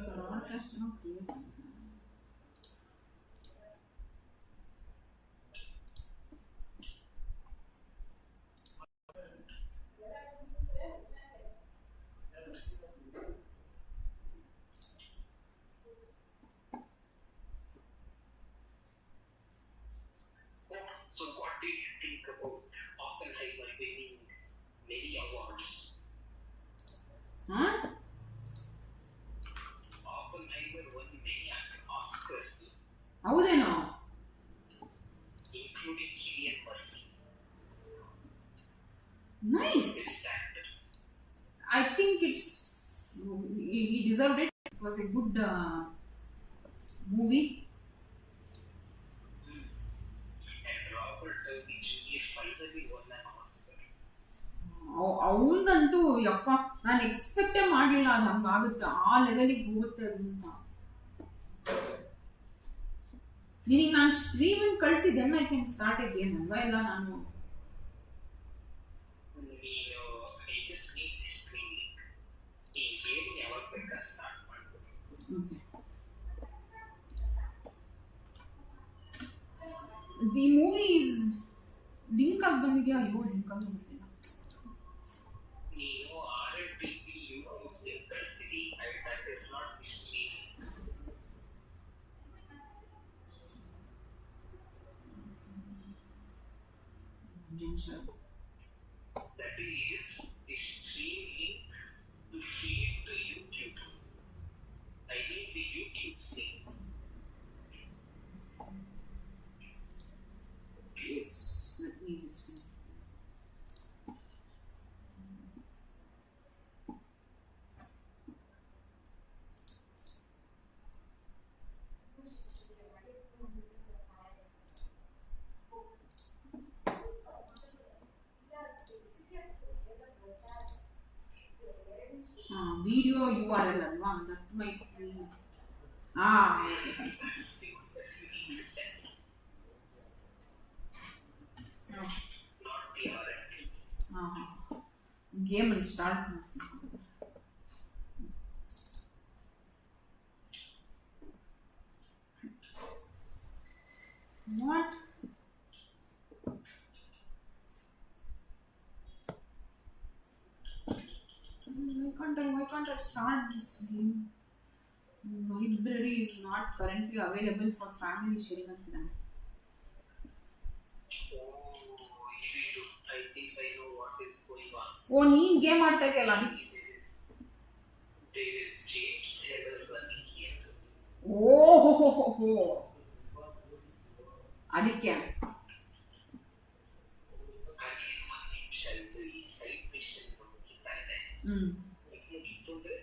broadcast not create. So what do you think about Oppenheimer winning many awards? Huh? Oppenheimer won many Oscars, ಹೌದೇನೋ? including Cillian Murphy. Nice. Best actor. I think he deserved it. It was a good movie. And Robert Downey Jr. finally won an Oscar. ಅವನದಂತೂ ಯಪ್ಪ ನಾನು ಎಕ್ಸ್ಪೆಕ್ಟೇ ಮಾಡಲಿಲ್ಲ ಅದು ಹಂಗಾಗುತ್ತೆ ಆ ಲೆವೆಲಿಗೆ ಹೋಗುತ್ತೆ ಅದು ಅಂತ ನಿನಗೆ ನಾನು ಸ್ಟ್ರೀಮನ್ನು ಕಳಿಸಿದ್ದೆ I can start a game ಅಲ್ವಾ ಇಲ್ಲ ನಾನು I just need the screen link. ಈ ಗೇಮ್ ಯಾವಾಗ ಬೇಕಾ ಸ್ಟಾರ್ಟ್ ಮಾಡ್ಬೋದು. Okay the movie is link ಆಗಿ ಬಂದಿದೆಯಾ ಅಯ್ಯೋ ಲಿಂಕ್ ಆಗಿ ಬಂದಿಲ್ಲ ನೀನು RTP ಯೂಟ್ಯೂಬ್ ಲಿಂಕ್ ಕಳಿಸಿದಿ that is not history. That is the stream link to feed to YouTube. I need the YouTube link. Yes, let me just see. Video URL alva that might be okay fine. That's the one that you need to send. Not the RTP. Game and start what why can't I start this game? Library is not currently available for family sharing and plan. I think I know what is going on. Oh, ನೀನ್ game ಆಡ್ತಾ ಇದೆಯಲ್ಲ There is James Heller running here. ಓಹೋ ಅದಕ್ಕೆ Sai Disha ನೋಡ್ತಿದ್ದಾರೆ.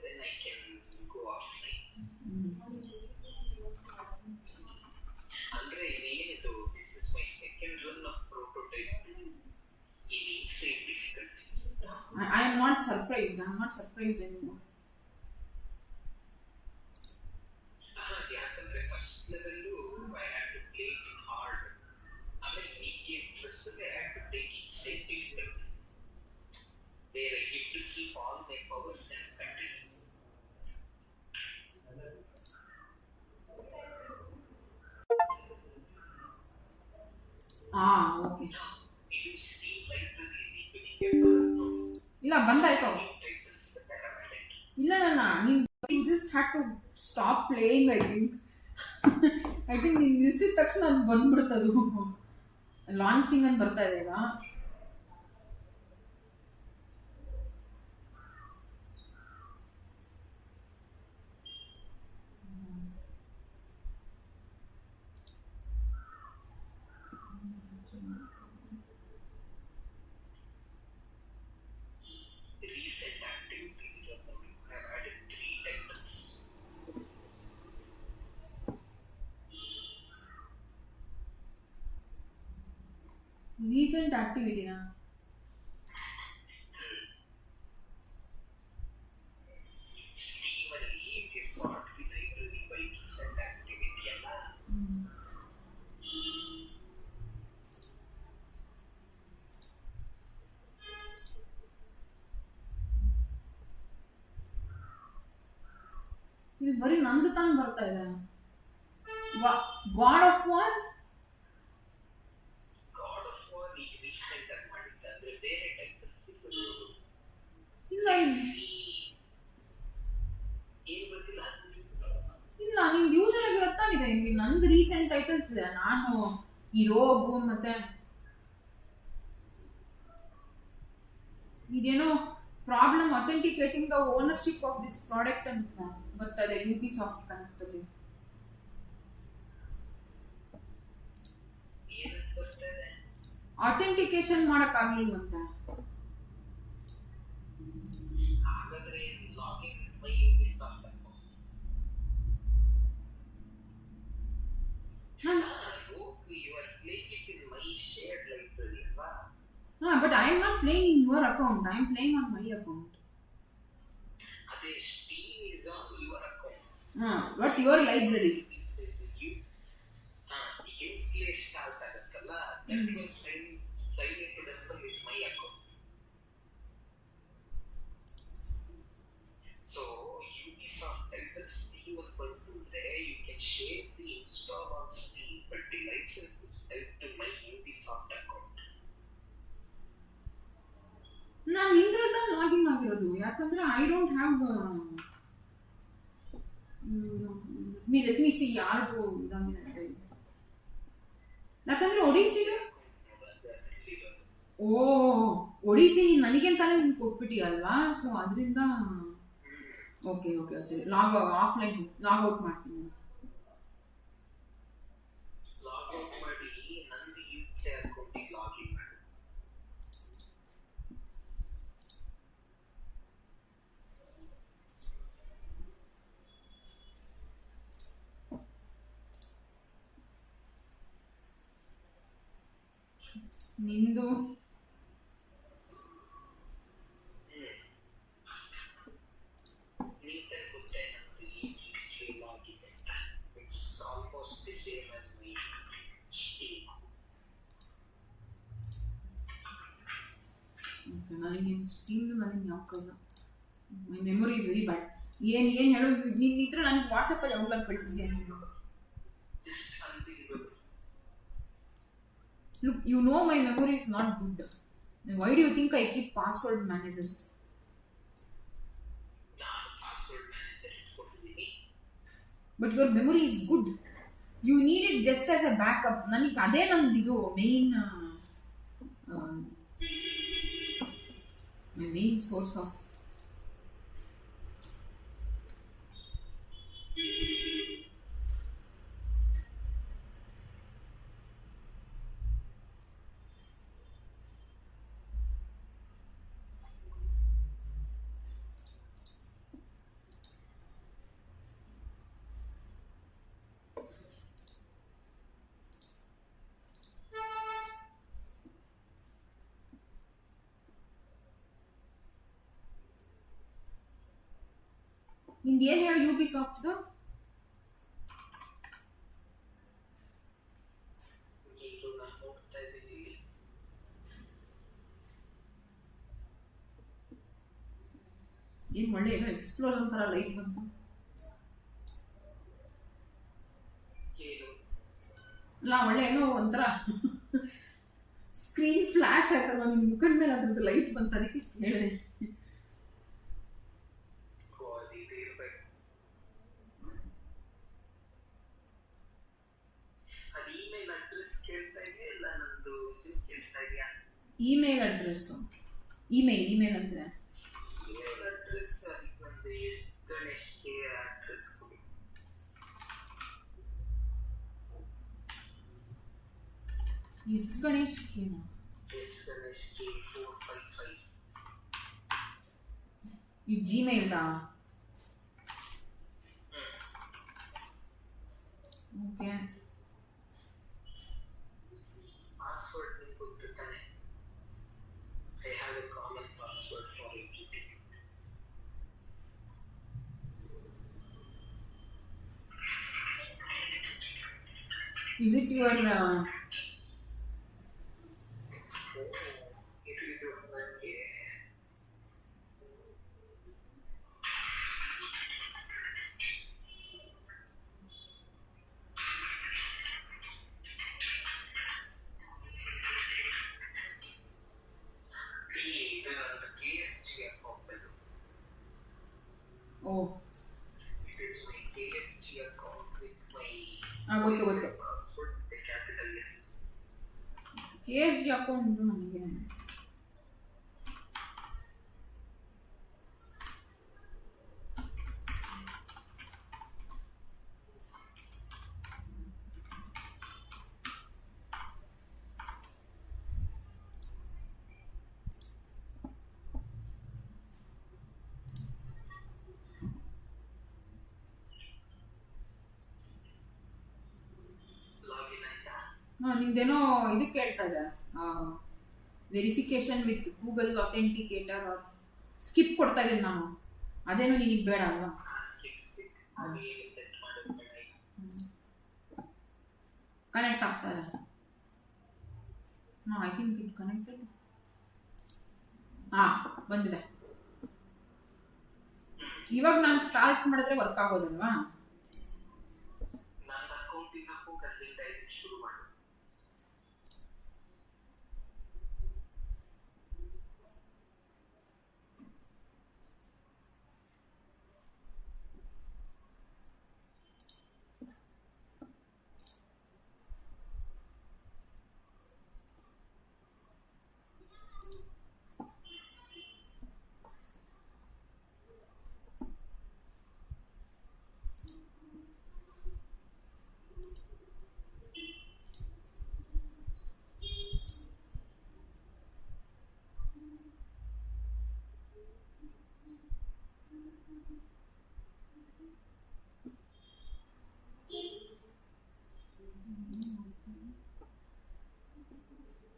Then I can go offline. ಅಂದ್ರೆ ಏನಿದು this is my second run of prototype in insane difficulty. I am not surprised. I am not surprised anymore. ಯಾಕಂದ್ರೆ first level I had to play it in hard. ಆಮೇಲೆ medium plus I had to take insane difficulty. Where I get to keep all my powers and battery. Okay. ಇದು Steam library is equally ಇಲ್ಲ ಬಂದಾಯ್ತು titles the paramedic. ಇಲ್ಲ ನೀನು just had to stop playing I think ನೀನು ನಿಲ್ಸಿದ ತಕ್ಷಣ ಅದು ಬಂದ್ಬಿಡ್ತದು launching ಅಂತ ಬರ್ತಾ ಇದೆ ಈಗ Recent activities I have added 3 titles. recent activity na Steam ಅಲ್ಲಿ if you sort the library by recent activity ಅಲ್ಲ. ಇದು ಬರೀ ನಂದು ತಾನು ಬರ್ತಾ ಇದೆ. ಗಾಡ್ ಆಫ್ ವಾರ್ ಈಗ ರೀಸೆಂಟ್ ಆಗಿ ಮಾಡಿದ್ದ, ಅಂದ್ರೆ ಬೇರೆ ಟೈಟಲ್ಸ್ ಇರ್ಬೋದು. ಇಲ್ಲ ಏನ್ ಗೊತ್ತಿಲ್ಲ. ಇಲ್ಲ ನಿಂಗೆ ಯೂಶಲ್ ಆಗಿ ಗೊತ್ತಾಗಿದೆ. ನಿಮ್ಗೆ ನಂದು ರೀಸೆಂಟ್ ಟೈಟಲ್ಸ್ ಇದೆ. ನಾನು ಈ ರೋಗು ಮತ್ತೆ ಇದೇನೋ problem authenticating the ownership of this product ಅಂತ ಬರ್ತಾ ಇದೆ ಯುಬಿ ಸಾಫ್ಟ್ ಕನೆಕ್ಟ್ ಅಲ್ಲಿ. ಅಥೆಂಟಿಕೇಶನ್ ಮಾಡಕ್ ಆಗ್ಲಿಲ್ವಂತ. ಹಾಗಾದ್ರೆ login my Ubisoft account. You are playing it in my shared library ಅಲ್ವಾ? But I am not playing in your account. I am playing on my account. Ade Steam is on your account. But your library. You play start aguttalla. That will sign into that with my account. So Ubisoft titles developer tool there, you can share the install on Steam, but the license is tied to my Ubisoft account. ನಾನು ಇಂದ್ರಲ್ಲ login ಆಗಿರೋದು. ಯಾಕಂದ್ರೆ I don't have let me see ಯಾರ್ದು ಇದಾಗಿದೆ ಅಂತ. ಯಾಕಂದ್ರೆ ಒಡಿಸಿ ನನಗೆಂತಾನೆ ನೀನು ಕೊಟ್ಬಿಟ್ಟಿ ಅಲ್ವಾ. So ಅದರಿಂದ ಓಕೆ ಸರಿ, ಆಫ್ಲೈನ್ ಲಾಗ್ ಔಟ್ ಮಾಡ್ತೀನಿ. ನಿಂದು almost the same as my Steam. Okay, ನನಗೆ ಸ್ಟೀಮ್ದು ನನಗೆ ಯಾಕಲ್ಲ. My memory is very bad. ಏನು ಹೇಳೋ ನಿನ್ನ ಇದ್ರೆ ನನಗೆ ವಾಟ್ಸಪ್ಪಲ್ಲಿ ಯಾವಾಗಲೂ ಕಳಿಸಿದ್ದೆ. Just unbelievable. Look, you know my memory is not good. Then why do you think I keep password managers? Password manager but your memory is good. You need it just as a backup. ನನಗೆ ಅದೇ ನಂದಿದು main my main source of ನಿಂಗೆ ಏನು ಹೇಳಿ ಯೂಬಿಸಾಫ್ಟ್ದು? ಏನು ಒಳ್ಳೆ ಏನೋ explore ಅಂತಾರ light ಬಂತು. ಅಲ್ಲ ಒಳ್ಳೆ ಏನೋ ಒಂಥರ ಸ್ಕ್ರೀನ್ ಫ್ಲಾಶ್ ಆಯ್ತಲ್ವ ನಿಮ್ ಮುಖದ ಮೇಲೆ ಅದ್ರದ್ದು ಲೈಟ್ ಬಂತು, ಅದಕ್ಕೆ ಹೇಳಿದೆ. ಇಮೇಲ್ ಅಡ್ರೆಸ್ ಇಮೇಲ್ ಅಂದ್ರೆ ಎಸ್ ಗಣೇಶ್ ಕೇನ ಈ ಜಿಮೇಲ್ದಾ? ಓಕೆ ಪಾಸ್ವರ್ಡ್ ನಿಮಗೆ ಗೊತ್ತಾನೆ. I have a common password for everything. Is it your if you don't like it, Oh. It is my KSG account with my ಗೊತ್ತು password with a capital S. KSG account ಉಂಟು ನನಗೆ. ನಿಂದೇನೋ ಇದು ಕೇಳ್ತಾ ಇದೆ, verification with Google authenticator skip ಕೊಡ್ತಾ ಇದ್ದೀನಿ ನಾನು. ಅದೇನು ನಿನಗೆ ಬೇಡ ಅಲ್ವಾ? ಕನೆಕ್ಟ್ ಆಗ್ತಾ ಇದೆ. I think it connected. ಬಂದಿದೆ. ಇವಾಗ ನಾನು ಸ್ಟಾರ್ಟ್ ಮಾಡಿದ್ರೆ ವರ್ಕ್ ಆಗೋದಲ್ವಾ?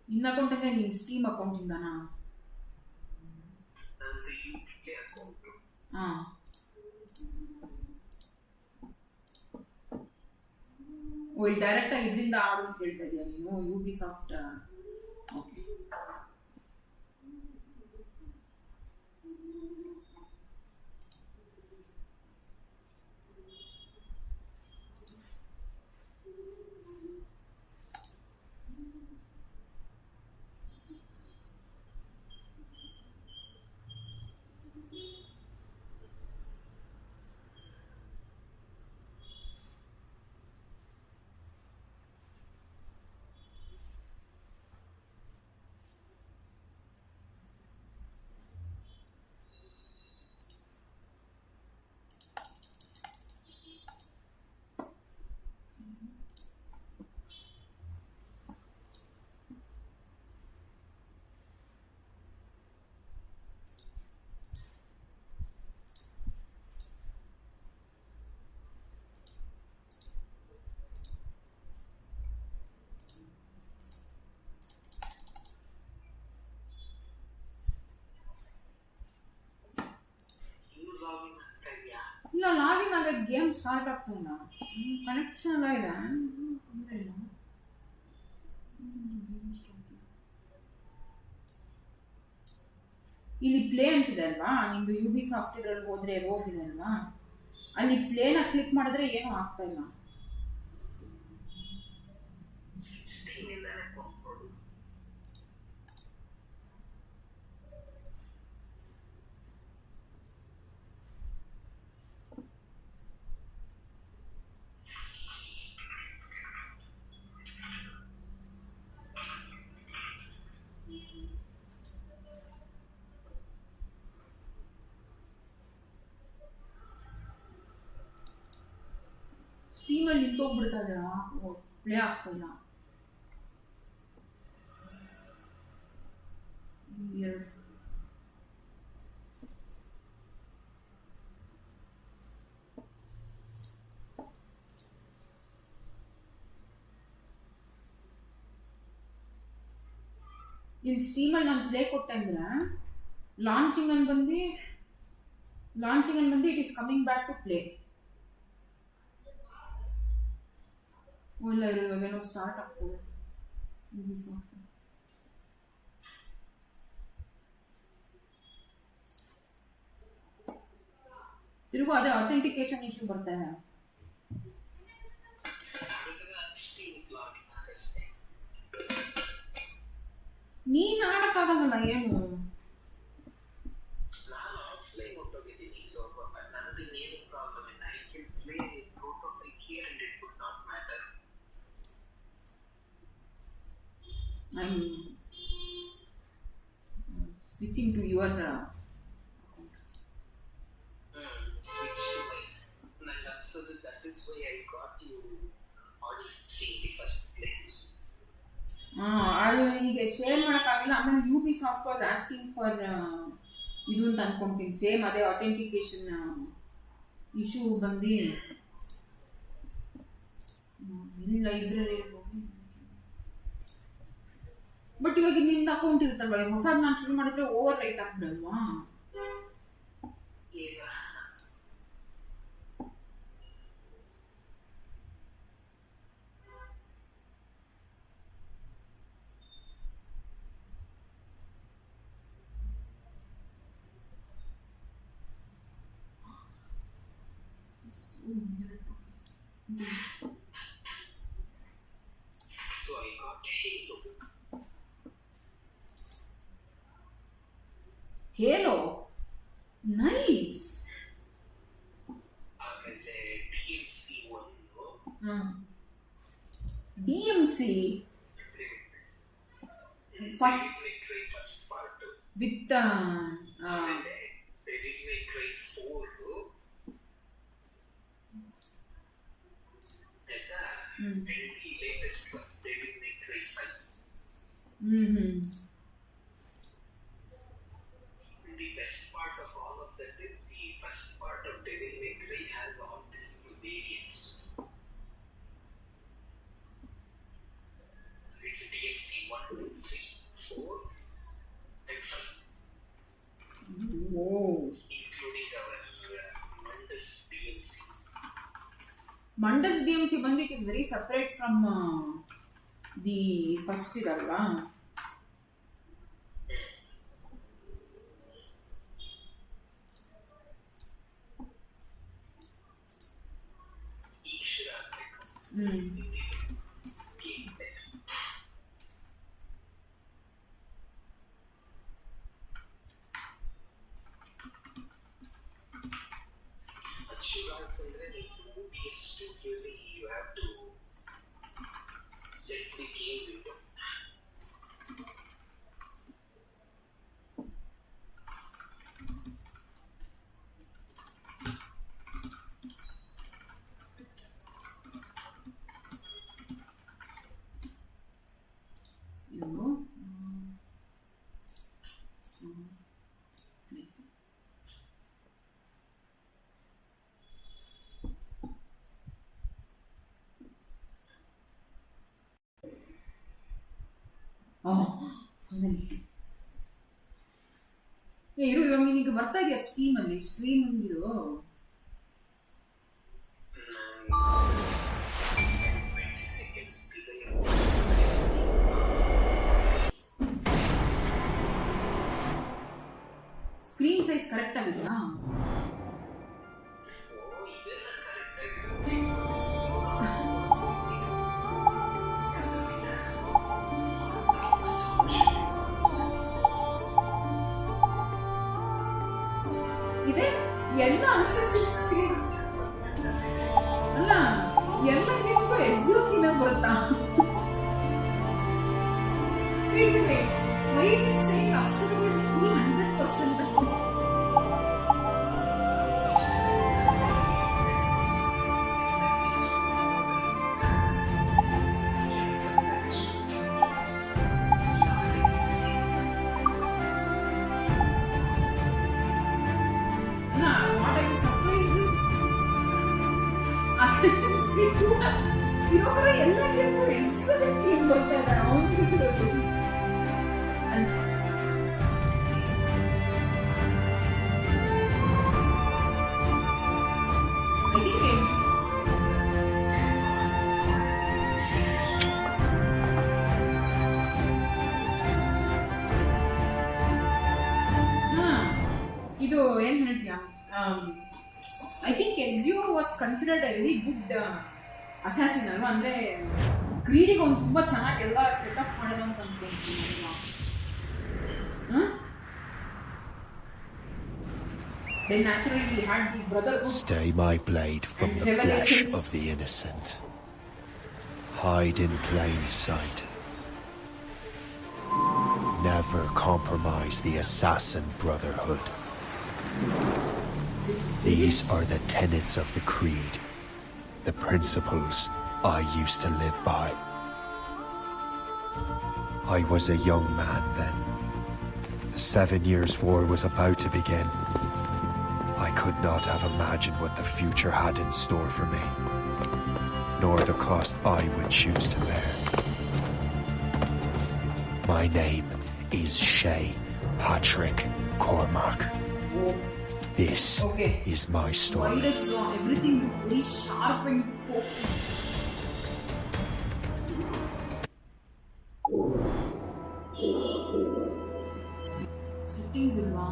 ನಿನ್ನ ಅಕೌಂಟ್ ಅಂದ್ರೆ ನಿನ್ ಸ್ಟೀಮ್ ಅಕೌಂಟ್ ಇಂದನಾ? ಇಲ್ಲಿ ಡೈರೆಕ್ಟ್ ಆಗಿ ಇದರಿಂದ ಆಡು ಅಂತ ಹೇಳ್ತಾ ಇದೀಯ ನೀನು? UB soft. ಓಕೆ. ಇಲ್ಲ, ಲಾಗಿನ್ ಆಗೋದು ಗೇಮ್ ಸ್ಟಾರ್ಟ್ ಆಗ್ತಿಲ್ಲ. ಕನೆಕ್ಷನ್ ಎಲ್ಲ ಇದೆ, ತೊಂದರೆ ಇಲ್ಲ. ಇಲ್ಲಿ ಪ್ಲೇ ಅಂತಿದೆ ಅಲ್ವಾ, ನಿಮ್ದು ಯು ಬಿ ಸಾಫ್ಟ್ ಇದ್ರಲ್ಲಿ ಹೋದ್ರೆ ಹೋಗಿದೆ ಅಲ್ವಾ, ಅಲ್ಲಿ ಪ್ಲೇನ ಕ್ಲಿಕ್ ಮಾಡಿದ್ರೆ ಏನೂ ಆಗ್ತಾ ಇಲ್ಲ. ಸ್ಟೀಮಲ್ಲಿ ನಿಂತೋಗ್ಬಿಡ್ತಾ ಇದೆ, ಪ್ಲೇ ಆಗ್ತಿಲ್ಲ. ಇಲ್ಲಿ ಸ್ಟೀಮಲ್ಲಿ ನಾನು ಪ್ಲೇ ಕೊಟ್ಟೆ ಅಂದ್ರೆ ಲಾಂಚಿಂಗ್ ಅಲ್ಲಿ ಬಂದು it is coming back to play. ಇಲ್ಲ, ಇವಾಗೇನೋ ಸ್ಟಾರ್ಟ್ ಆಗ್ತದೆ. ತಿರುಗು ಅದೇ ಅಥೆಂಟಿಕೇಶನ್ ಇಶ್ಯೂ ಬರ್ತಾ ಇದೆ. ನೀನ್ ಆಡಕ್ಕಾಗಲ್ಲ ಏನು? I'm switching to your Switch to my so that is why I got you Odyssey in the first place. ಅದು ಈಗ ಶೇರ್ ಮಾಡೋಕ್ಕಾಗಲ್ಲ. ಆಮೇಲೆ Ubisoft was asking for ಇದು ಅಂತ ಅನ್ಕೊಂತೀನಿ. ಸೇಮ್ ಅದೇ ಅಥೆಂಟಿಕೇಶನ್ ಇಶ್ಯೂ ಬಂದು ಲೈಬ್ರರಿ ಹೋಗಿ. ಬಟ್ ಇವಾಗ ನಿನ್ನ ಅಕೌಂಟ್ ಇರುತ್ತಲ್ವ, ಹೊಸದ್ ನಾನು ಶುರು ಮಾಡಿದ್ರೆ ಓವರ್ ರೈಟ್ ಆಗ್ಬಿಡಲ್ವಾ? So I got Halo. Halo, nice. ಆಮೇಲೆ DMC 1 DMC first part with ಆಮೇಲೆ Devil May Cry 4 and the latest one Devil May Cry 5. The best part of all of that is the first part of Devil May Cry has all three variants. So it's DMC 1, 2, 3, 4 and 5. Oh, Including our Mundus DMC. Mundus DMC ಬಂದು it is very separate from the first ಇದಲ್ವಾ? You have to set the game window. You know? Finally ಇರು, ಇವಾಗ ನಿನಗೆ ಬರ್ತಾ ಇದೆಯಾ ಸ್ಟ್ರೀಮಲ್ಲಿ? Stream ಇದು 20 seconds delay. Screen size correct ಆಗಿದೆಯಾ? ಇದೆ ಎಲ್ಲ ಸ್ಕ್ರೀನ್ ಅಲ್ಲ, ಎಲ್ಲ ಗೇಮ್ಗೂ ಎಕ್ಸಾಕ್ಟ್ ಬರುತ್ತಾ? Why is it saying Astra is full 100%? What I was surprised is Assassin's Creed 2 ಇರೋರ ಎಲ್ಲ ಗೇಮ್ಗೂ ಎಕ್ಸಲೆಂಟ್ ಥೀಮ್ ಬರ್ತಾ ಇದೆ. ಇದು ಏನ್ ಹೇಳ್ತೀಯಾ? I think Ezio was considered a very good assassin ಅಲ್ವಾ? ಅಂದ್ರೆ ಕ್ರೀಡಿಗೆ ಒಂದು ತುಂಬಾ ಚೆನ್ನಾಗಿ ಎಲ್ಲ ಸೆಟಪ್ ಮಾಡೋದು ಅಂತ ಅನ್ಕೊಂತೀನಿ. Then naturally he had the brotherhood. Stay my blade from the flesh of the innocent. Hide in plain sight. never compromise the Assassin Brotherhood. These are the tenets of the Creed, the principles I used to live by. I was a young man then. The 7 Years' War was about to begin. I could not have imagined what the future had in store for me, nor the cost I would choose to bear. My name is Shay Patrick Cormac. This Okay. is my Why story. does everything look very sharp and pokey? Settings இல்லா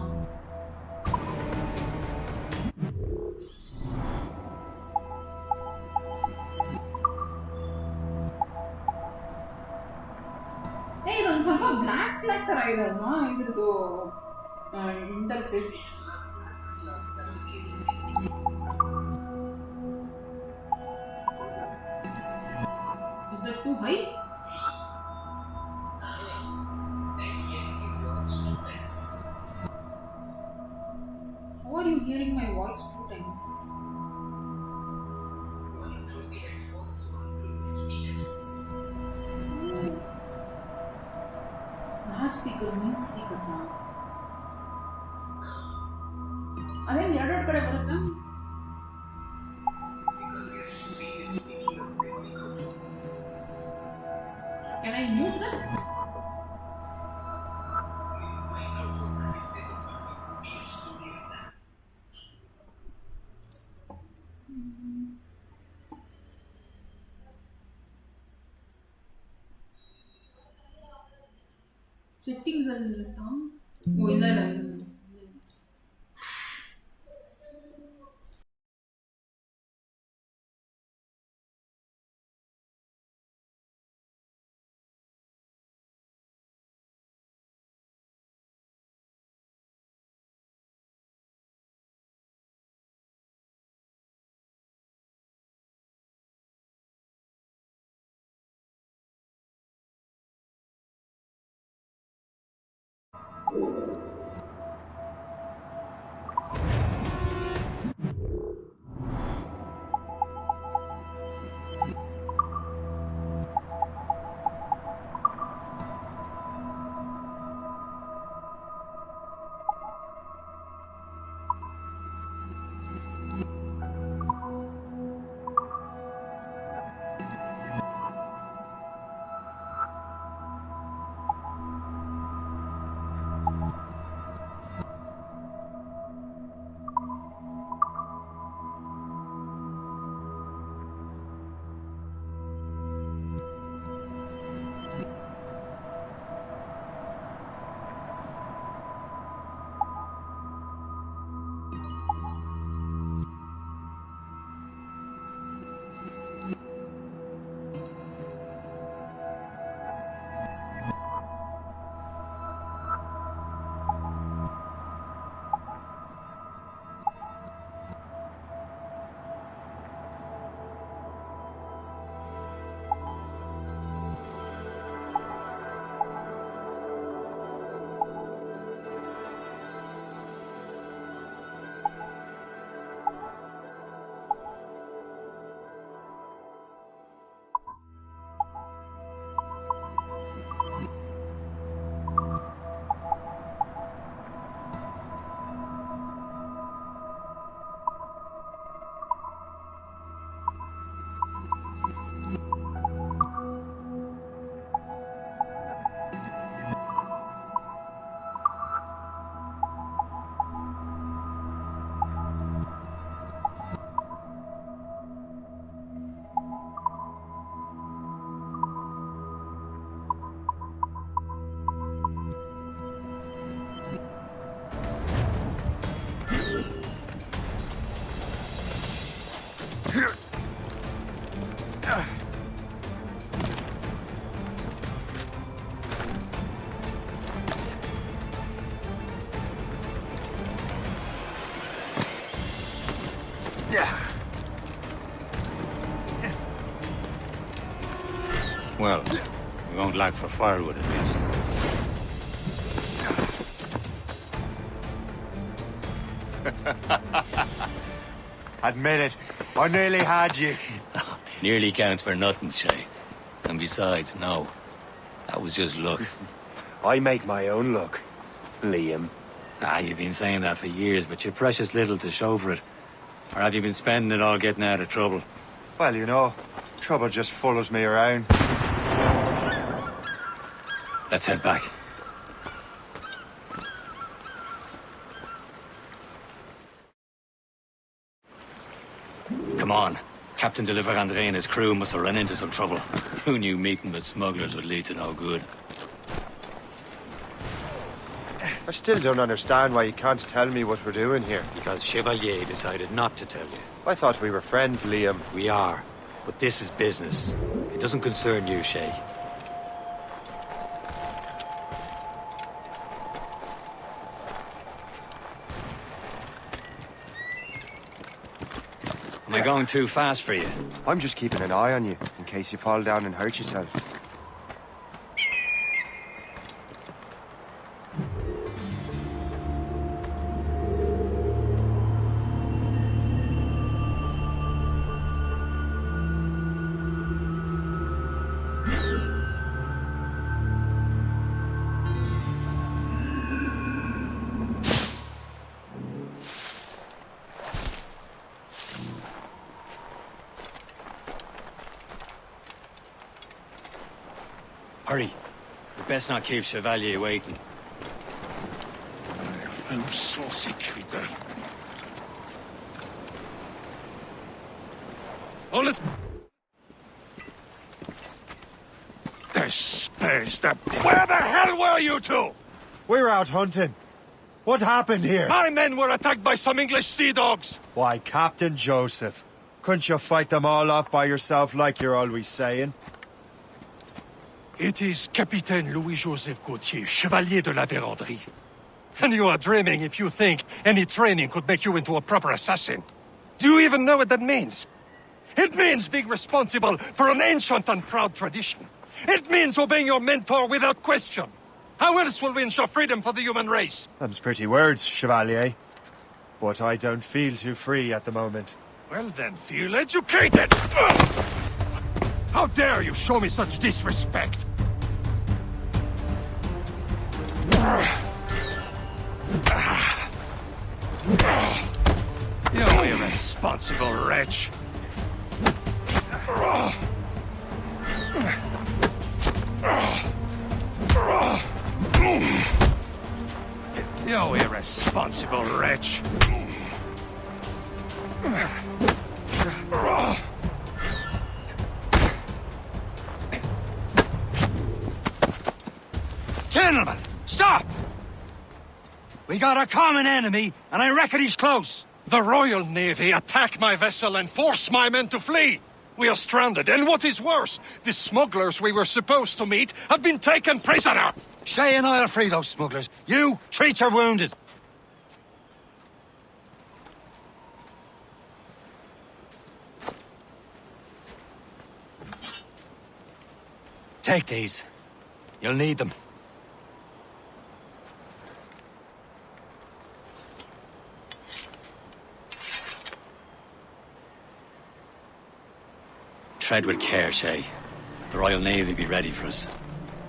ಇದೊಂದು ಸ್ವಲ್ಪ black flag ತರ ಇದೆ ಅಲ್ವಾ ಇದ್ರದ್ದು interface. Is that too high? How are you hearing my voice 2 times? One through the headphones, one through the speakers. Last speakers mean speakers now. ಅದೇನು ಎರಡೆರಡು ಕಡೆ ಬರುತ್ತಾ? Because your screen is speaking of the microphone. Can I mute that? Microphone is in the studio now. Settings ಅಲ್ಲಿ ಇರುತ್ತಾ? ಓ ಇಲ್ಲ ಇಲ್ಲ ಇಲ್ಲ. Well, we won't lack for firewood at least. Admit it. I nearly had you. Nearly counts for nothing, Shay. And besides, no. That was just luck. I make my own luck, Liam. You've been saying that for years, but you're precious little to show for it. Or have you been spending it all getting out of trouble? Well, you know, trouble just follows me around. Let's head back. Come on. Captain de Andre and his crew must have run into some trouble. Who knew meeting with smugglers would lead to no good? I still don't understand why you can't tell me what we're doing here. Because Chevalier decided not to tell you. I thought we were friends, Liam. We are. But this is business. It doesn't concern you, Shay. Am I going too fast for you? I'm just keeping an eye on you, in case you fall down and hurt yourself. Hurry. We best not keep Chevalier waiting. Où sont ces crétins? Hold it! Where the hell were you two? We were out hunting. What happened here? My men were attacked by some English sea dogs. Why, Captain Joseph. Couldn't you fight them all off by yourself like you're always saying? It is Capitaine Louis-Joseph Gauthier, Chevalier de la Vérendrye. And you are dreaming if you think any training could make you into a proper assassin. Do you even know what that means? It means being responsible for an ancient and proud tradition. It means obeying your mentor without question. How else will we ensure freedom for the human race? Them's pretty words, Chevalier. But I don't feel too free at the moment. Well then, feel educated! Ugh! How dare you show me such disrespect? You irresponsible wretch! You irresponsible wretch! Gentlemen, stop! We got a common enemy, and I reckon he's close. The Royal Navy attack my vessel and force my men to flee. We are stranded, and what is worse, the smugglers we were supposed to meet have been taken prisoner. Shay and I'll free those smugglers. You, treat your wounded. Take these. You'll need them. Tread with care, Shay. The Royal Navy be ready for us.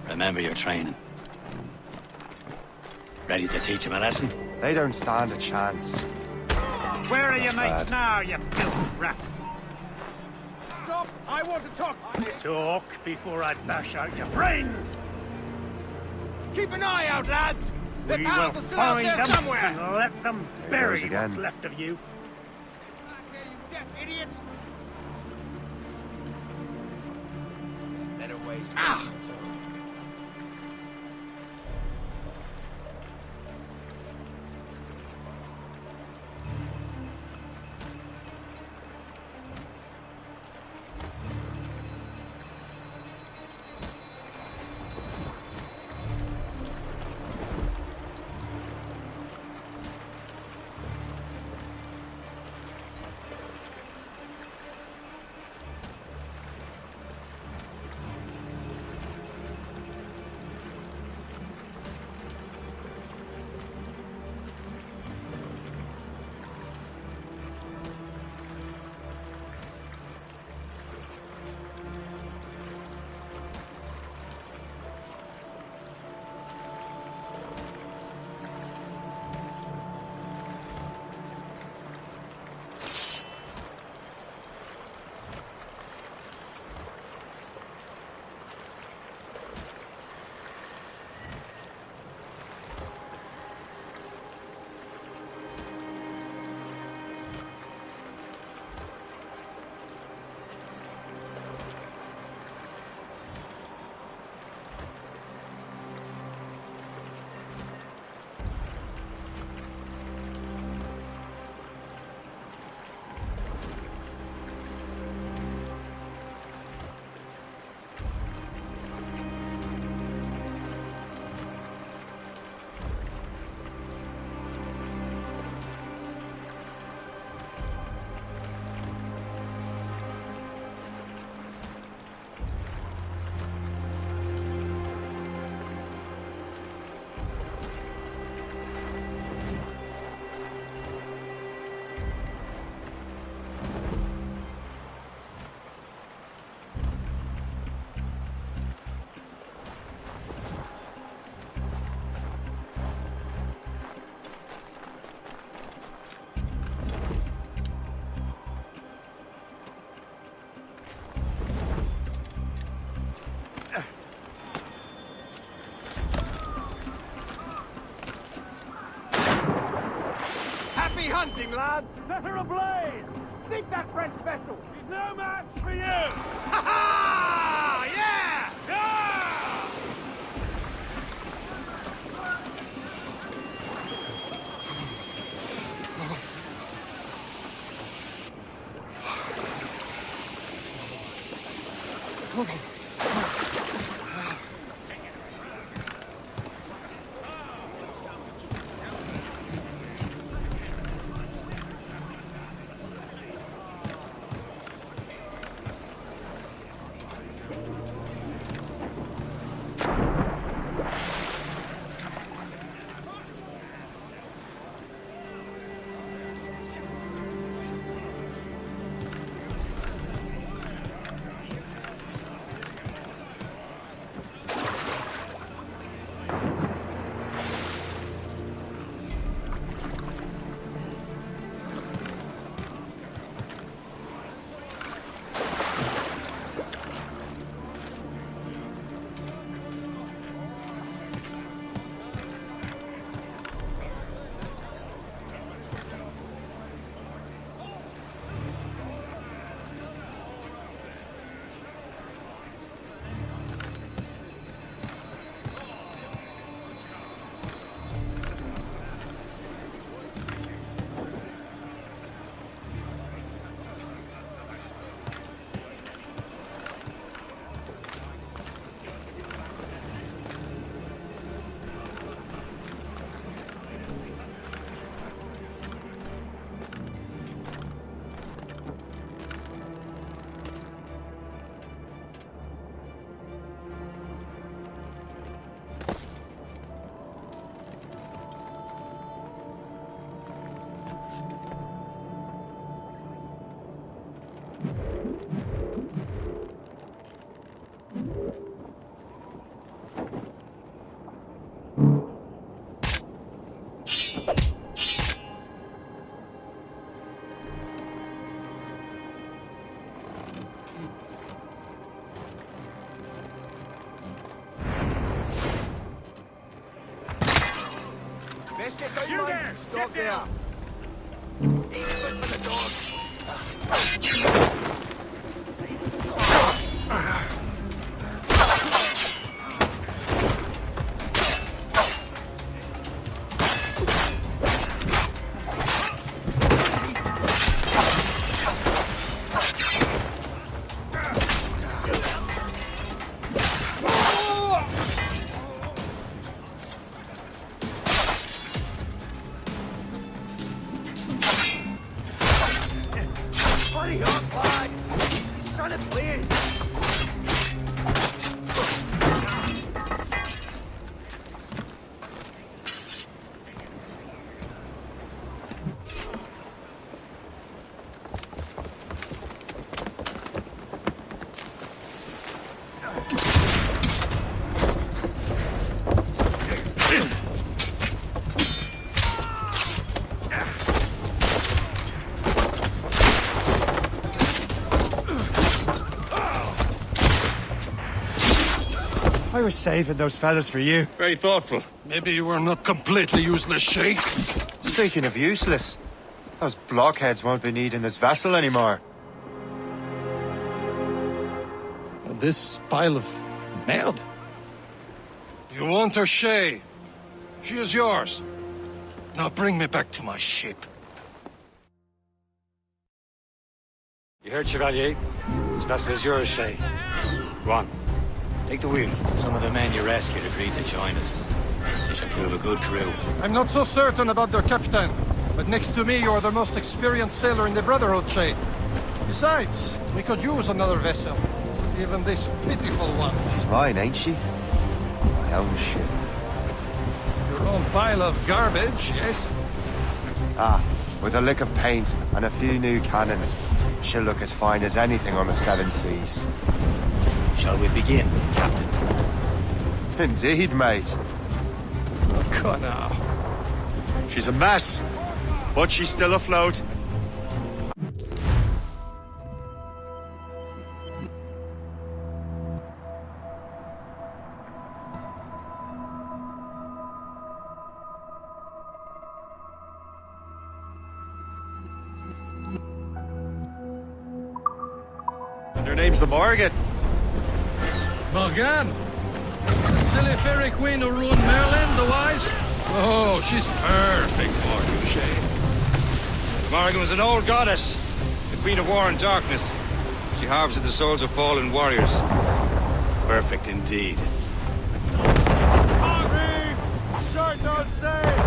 Remember your training. Ready to teach them a lesson? They don't stand a chance. Where are your mates Bad. now, you bilge rat? Stop! I want to talk! Talk before I bash out your brains! Keep an eye out, lads! Their We pals will are still out find there them somewhere! and let them There he bury goes again. what's left of you. Back here, you deaf idiots! Better ways to me hunting, lads! Set her ablaze! Sink that French vessel! She's no match for you! Ha ha! Yeah! Yeah! Best get You going, there! Stop Get there! down! Eat foot for the dog! Hurry up, lads! He's trying to play us! I was saving those fellas for you. Very thoughtful. Maybe you were not completely useless, Shay. Speaking of useless, those blockheads won't be needing this vessel anymore. This pile of mud. You want her, Shay? She is yours. Now bring me back to my ship. You heard, Chevalier? This vessel is yours, Shay. Go on. Take the wheel. Some of the men you rescued agreed to join us. They should prove a good crew. I'm not so certain about their captain, but next to me you are the most experienced sailor in the Brotherhood, Shay. Besides, we could use another vessel. Even this pitiful one. She's mine, ain't she? My own ship. Your own pile of garbage, yes? Ah, with a lick of paint and a few new cannons. She'll look as fine as anything on the seven seas. Shall we begin, Captain? Indeed, mate. Come now. She's a mess, but she's still afloat. Her name's the Morgan. Morgan? The silly fairy queen who ruined Merlin, the wise? Oh, she's perfect for you, Shay. Morrigan was an old goddess, the queen of war and darkness. She harvested the souls of fallen warriors. Perfect indeed. Reeve! Short on sail!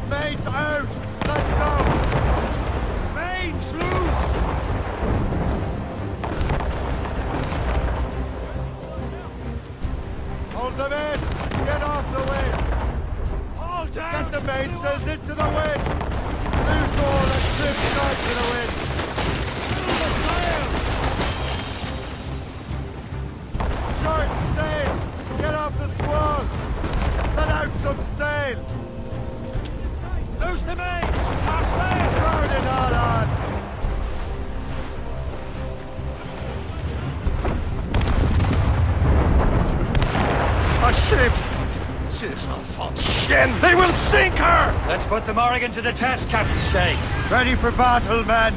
Mains out! Let's go! Mains loose! Hold them in! Get off the wind! Hold down! Get the mainsails into the wind! Loose all and trim sharp to the wind! Short sail! Get off the squall! Let out some sail! Loose the mains! Half sail! Crowd it all on! A ship! Ces enfants chiens! They will sink her! Let's put the Morrigan to the test, Captain Shay. Ready for battle, men!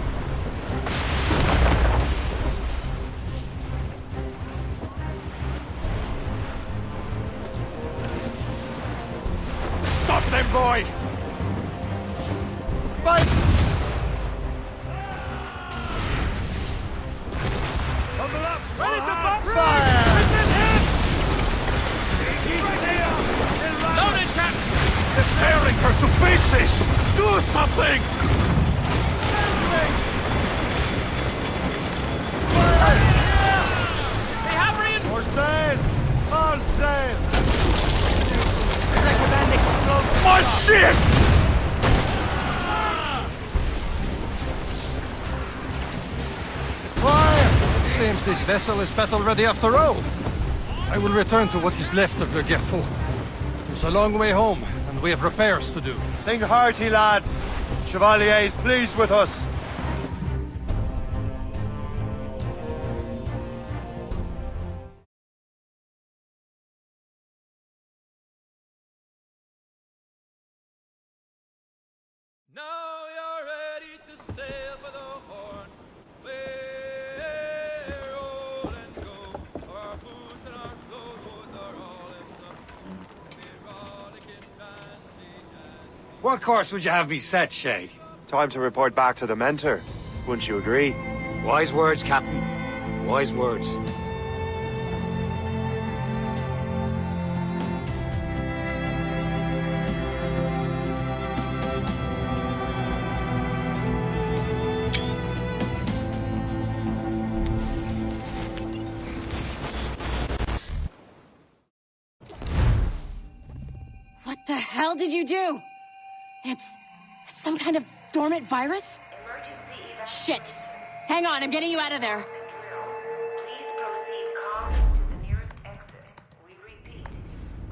Stop them, boy! Fight! Tumble up! Ready to bump! Fire! Loaded, Captain! They're tearing her to pieces! Do something! Hey, Havrian! More sail! All sail! Recommend explosive! My ship! Fire! Seems this vessel is battle ready after all. I will return to what is left of Le Gerfaut. It's a long way home, and we have repairs to do. Sing hearty, lads! Chevalier is pleased with us. Now you're ready to sail for the Horn. We're old and go. Our boots and our clothes are all in the rollicking bandy and What course would you have me set, Shay? Time to report back to the mentor. Wouldn't you agree? Wise words, Captain. Wise words. What the hell did you do? It's some kind of dormant virus? Shit. Hang on, I'm getting you out of there. Please proceed calmly to the nearest exit. We repeat,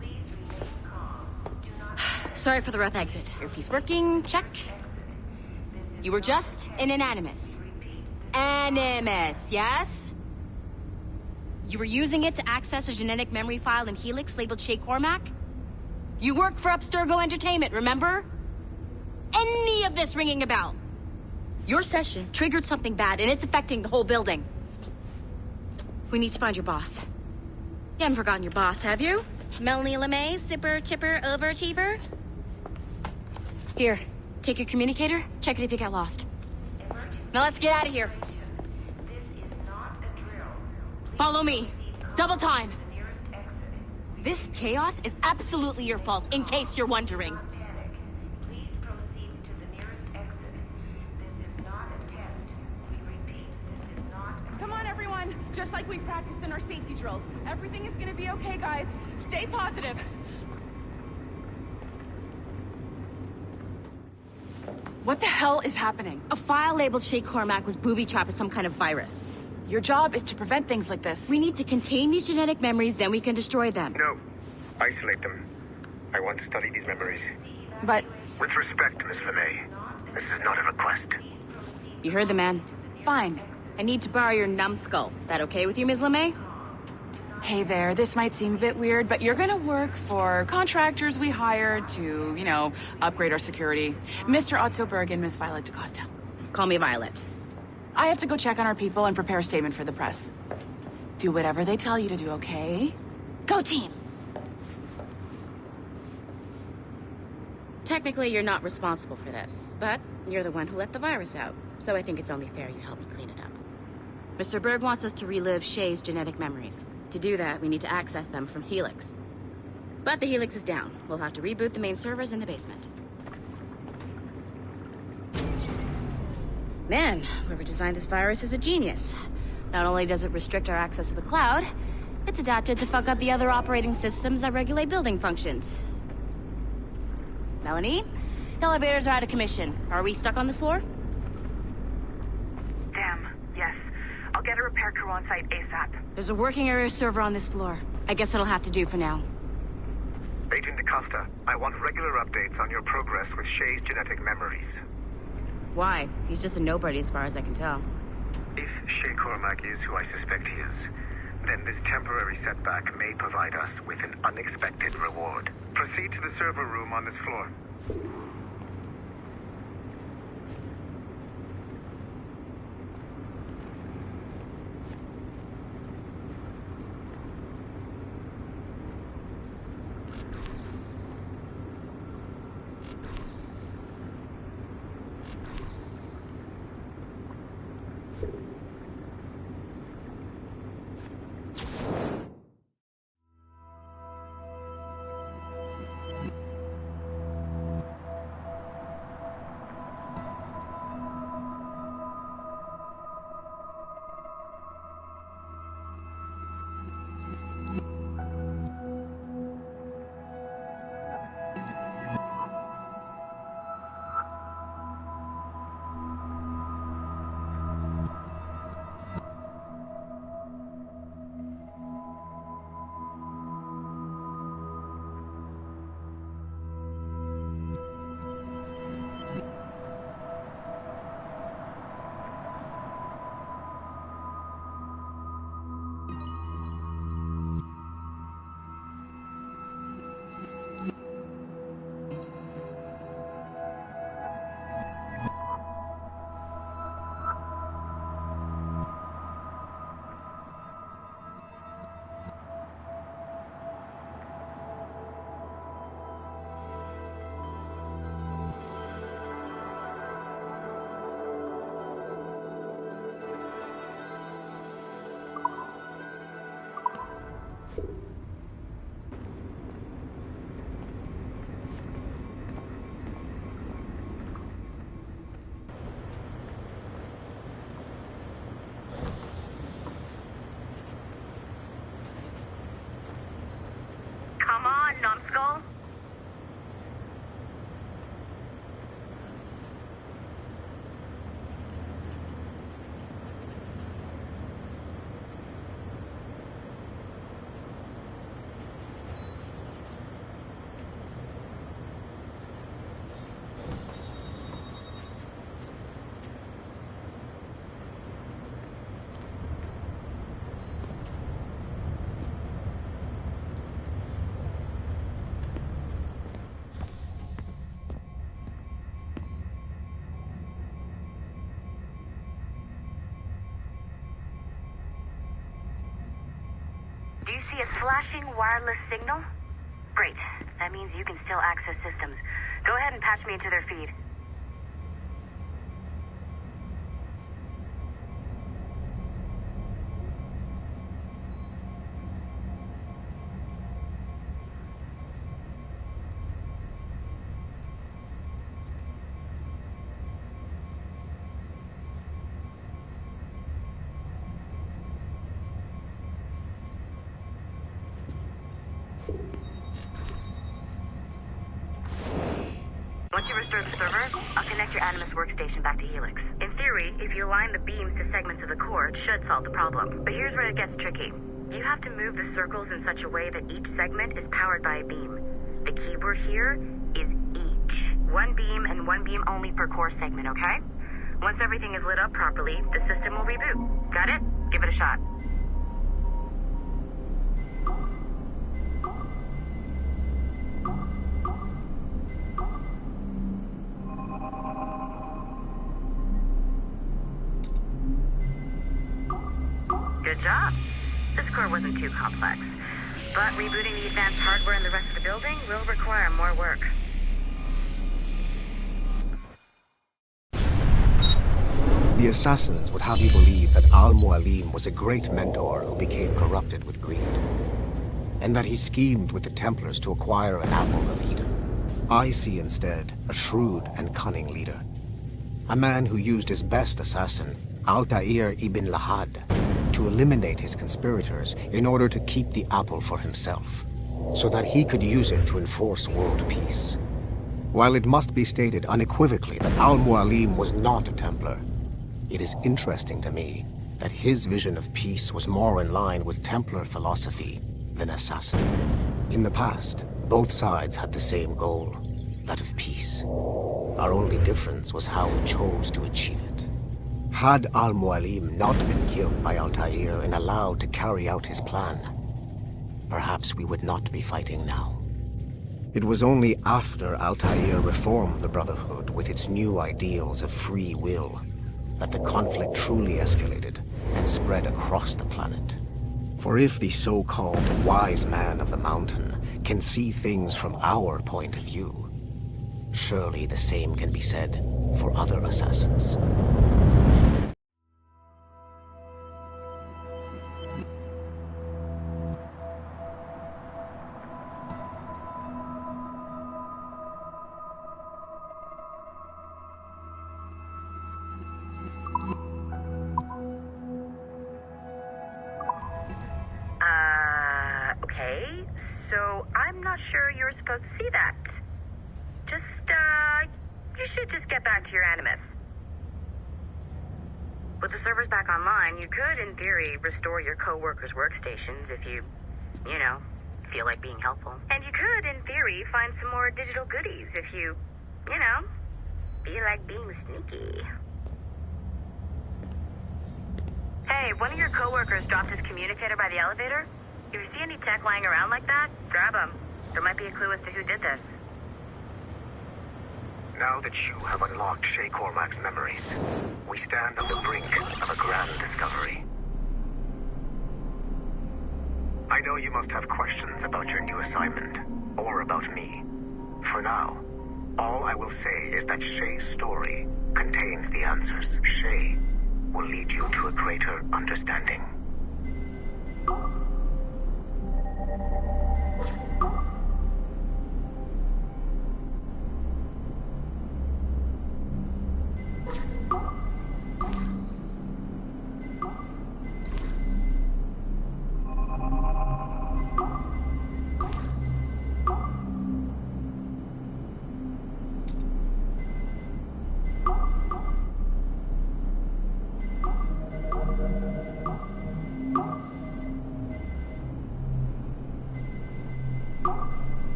please remain calm. Do not Sorry for the rough exit. Earpiece working, check. You were just in an animus. Animus, yes? You were using it to access a genetic memory file in Helix labeled Shay Cormac? You work for Abstergo Entertainment, remember? Any of this ringing a bell? Your session triggered something bad, and it's affecting the whole building. We need to find your boss. You haven't forgotten your boss, have you? Melanie LeMay, zipper, chipper, overachiever? Here, take your communicator, check it if you get lost. Now let's get out of here. This is not a drill. Follow me. Double time. The nearest exit. This chaos is absolutely your fault, in case you're wondering. Not panic. Please proceed to the nearest exit. This is not a test. We repeat, this is not a Come on, everyone. Just like we practiced in our safety drills. Everything is gonna be okay, guys. Stay positive. What the hell is happening? A file labeled Shay Cormac was booby-trapped with some kind of virus. Your job is to prevent things like this. We need to contain these genetic memories, then we can destroy them. No. Isolate them. I want to study these memories. But With respect, Miss LeMay, this is not a request. You heard the man. fine. I need to borrow your numbskull. That okay with you, Ms. LeMay? Hey there, this might seem a bit weird, but you're gonna work for contractors we hired to, upgrade our security. Mr. Otto Berg and Miss Violet DaCosta. Call me Violet. I have to go check on our people and prepare a statement for the press. Do whatever they tell you to do, okay? Go team! Technically, you're not responsible for this, but you're the one who let the virus out, so I think it's only fair you help me clean it up. Mr. Berg wants us to relive Shay's genetic memories. To do that, we need to access them from Helix. But the Helix is down. We'll have to reboot the main servers in the basement. Man, whoever designed this virus is a genius. Not only does it restrict our access to the cloud, it's adapted to fuck up the other operating systems that regulate building functions. Melanie? The elevators are out of commission. Are we stuck on this floor? Damn, yes. I'll get a repair crew on site ASAP. There's a working area server on this floor. I guess it'll have to do for now. Agent DaCosta, I want regular updates on your progress with Shay's genetic memories. Why? He's just a nobody as far as I can tell. If Shay Cormac is who I suspect he is, then this temporary setback may provide us with an unexpected reward. Proceed to the server room on this floor. Come on, numbskull. Do you see a flashing wireless signal? Great. That means you can still access systems. Go ahead and patch me into their feed. Once you restore the server, I'll connect your Animus workstation back to Helix. In theory, if you align the beams to segments of the core, it should solve the problem. But here's where it gets tricky. You have to move the circles in such a way that each segment is powered by a beam. The keyword here is each. One beam and one beam only per core segment, okay? Once everything is lit up properly, the system will reboot. Got it? Give it a shot. Good job. This core wasn't too complex. But rebooting the advanced hardware in the rest of the building will require more work. The assassins would have you believe that Al-Mualim was a great mentor who became corrupted with greed, and that he schemed with the Templars to acquire an apple of Eden. I see instead a shrewd and cunning leader, a man who used his best assassin, Altair ibn Lahad, to eliminate his conspirators in order to keep the apple for himself, so that he could use it to enforce world peace. While it must be stated unequivocally that Al-Mualim was not a Templar, it is interesting to me that his vision of peace was more in line with Templar philosophy than assassin. In the past, both sides had the same goal, that of peace. Our only difference was how we chose to achieve it. Had Al-Mualim not been killed by Altair and allowed to carry out his plan, perhaps we would not be fighting now. It was only after Altair reformed the Brotherhood with its new ideals of free will that the conflict truly escalated and spread across the planet. For if the so-called wise man of the mountain can see things from our point of view, surely the same can be said for other assassins. Okay. So I'm not sure you were supposed to see that. You should just get back to your Animus. With the servers back online, you could, in theory, restore your co-workers' workstations if you feel like being helpful. And you could, in theory, find some more digital goodies if you feel like being sneaky. Hey, one of your co-workers dropped his communicator by the elevator. If you see any tech lying around like that, grab them. There might be a clue as to who did this. Now that you have unlocked Shay Cormac's memories, we stand on the brink of a grand discovery. I know you must have questions about your new assignment, or about me. For now, all I will say is that Shay's story contains the answers. Shay will lead you to a greater understanding.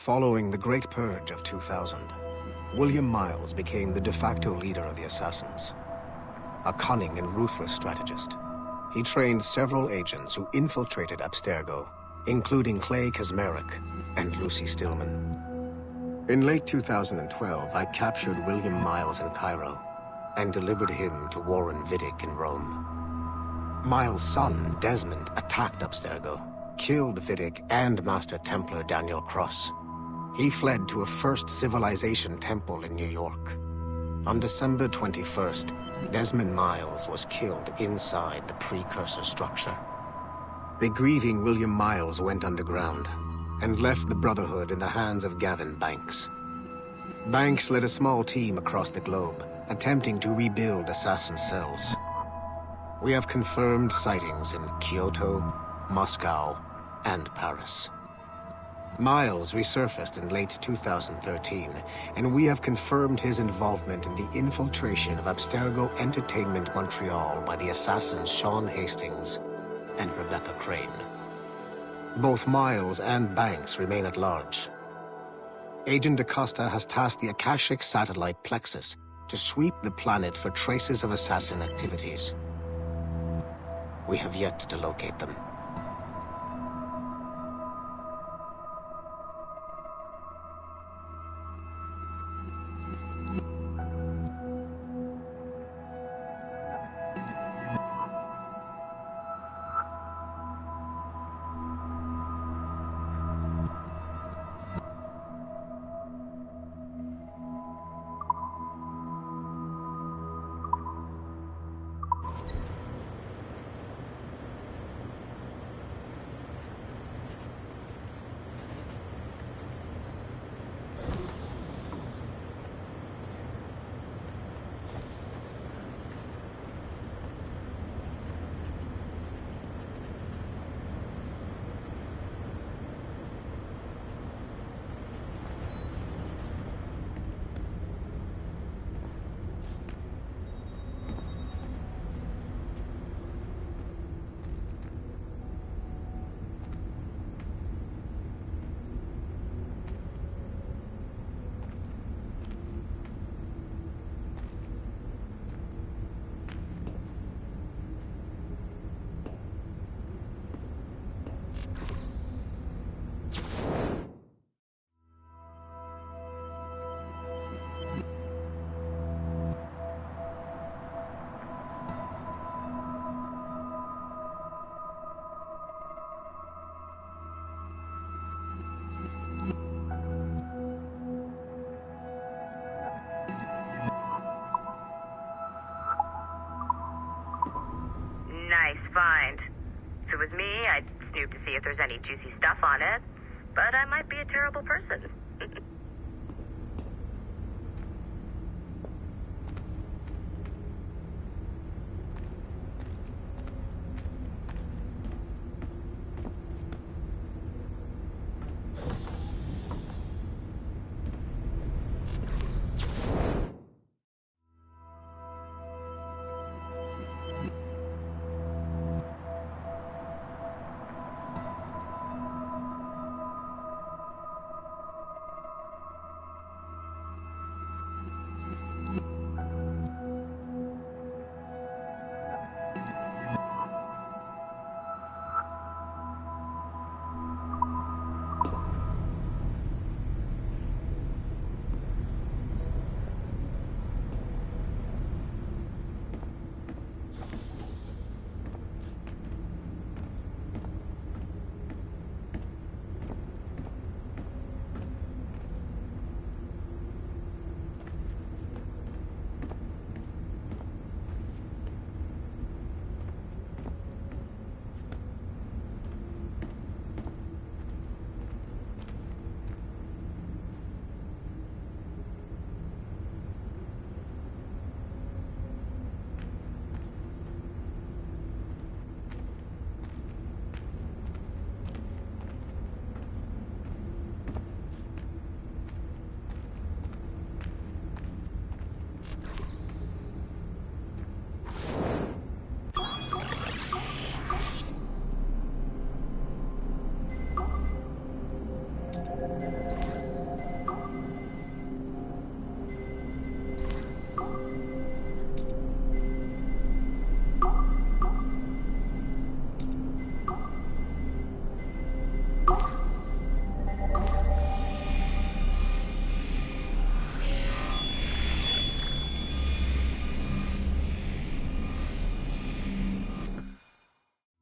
Following the Great Purge of 2000, William Miles became the de facto leader of the Assassins. A cunning and ruthless strategist, he trained several agents who infiltrated Abstergo, including Clay Kazmarek and Lucy Stillman. In late 2012, I captured William Miles in Cairo and delivered him to Warren Vidic in Rome. Miles' son, Desmond, attacked Abstergo, killed Vidic and Master Templar Daniel Cross. He fled to a First Civilization temple in New York. On December 21st, Desmond Miles was killed inside the precursor structure. The grieving William Miles went underground and left the Brotherhood in the hands of Gavin Banks. Banks led a small team across the globe, attempting to rebuild assassin cells. We have confirmed sightings in Kyoto, Moscow, and Paris. Miles resurfaced in late 2013, and we have confirmed his involvement in the infiltration of Abstergo Entertainment Montreal by the assassins Sean Hastings and Rebecca Crane. Both Miles and Banks remain at large. Agent DaCosta has tasked the Akashic satellite Plexus to sweep the planet for traces of assassin activities. We have yet to locate them. Nice find. If it was me, I'd snoop to see if there's any juicy stuff on it. But I might be a terrible person.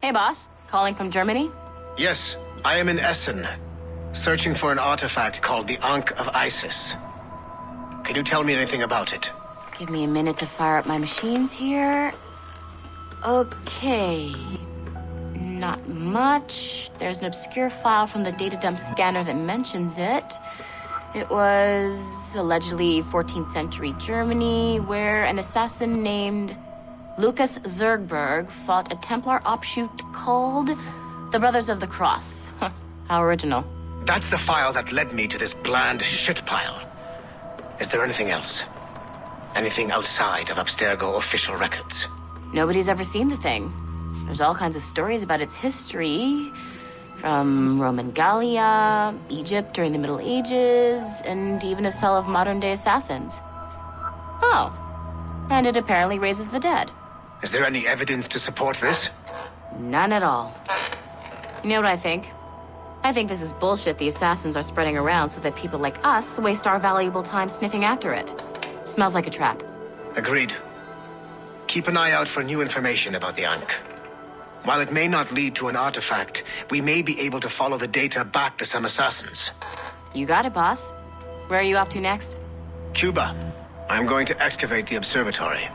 Hey, boss. Calling from Germany? Yes, I am in Essen, searching for an artifact called the Ankh of Isis. Can you tell me anything about it? Give me a minute to fire up my machines here. Okay. Not much. There's an obscure file from the data dump scanner that mentions it. It was allegedly 14th century Germany, where an assassin named Lucas Zergberg fought a Templar offshoot called the Brothers of the Cross. How original. That's the file that led me to this bland shit pile. Is there anything else? Anything outside of Abstergo official records? Nobody's ever seen the thing. There's all kinds of stories about its history, from Roman Gallia, Egypt during the Middle Ages, and even a cell of modern-day assassins. Oh, and it apparently raises the dead. Is there any evidence to support this? None at all. You know what I think? I think this is bullshit the assassins are spreading around so that people like us waste our valuable time sniffing after it. Smells like a trap. Agreed. Keep an eye out for new information about the Ankh. While it may not lead to an artifact, we may be able to follow the data back to some assassins. You got it, boss. Where are you off to next? Cuba. I'm going to excavate the observatory.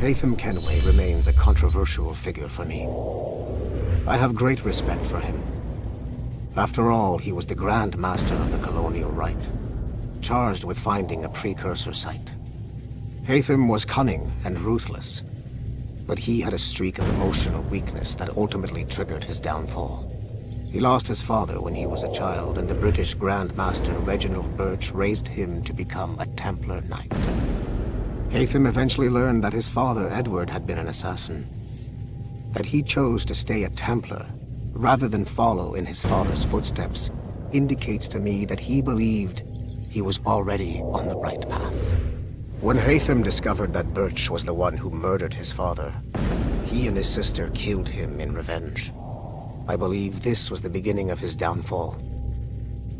Haytham Kenway remains a controversial figure for me. I have great respect for him. After all, he was the Grand Master of the Colonial Rite, charged with finding a precursor site. Haytham was cunning and ruthless, but he had a streak of emotional weakness that ultimately triggered his downfall. He lost his father when he was a child, and the British Grand Master Reginald Birch raised him to become a Templar Knight. Haytham eventually learned that his father, Edward, had been an assassin. That he chose to stay a Templar, rather than follow in his father's footsteps, indicates to me that he believed he was already on the right path. When Haytham discovered that Birch was the one who murdered his father, he and his sister killed him in revenge. I believe this was the beginning of his downfall.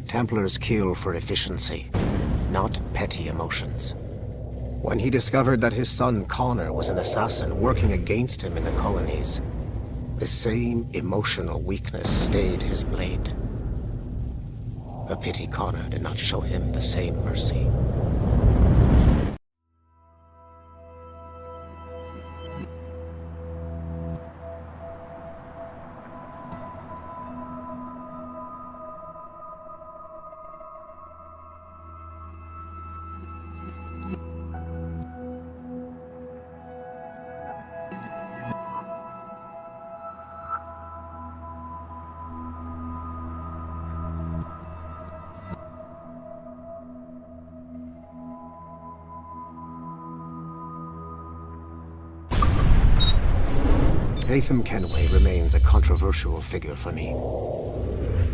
Templars kill for efficiency, not petty emotions. When he discovered that his son Connor was an assassin working against him in the colonies, the same emotional weakness stayed his blade. A pity Connor did not show him the same mercy. Haytham Kenway remains a controversial figure for me.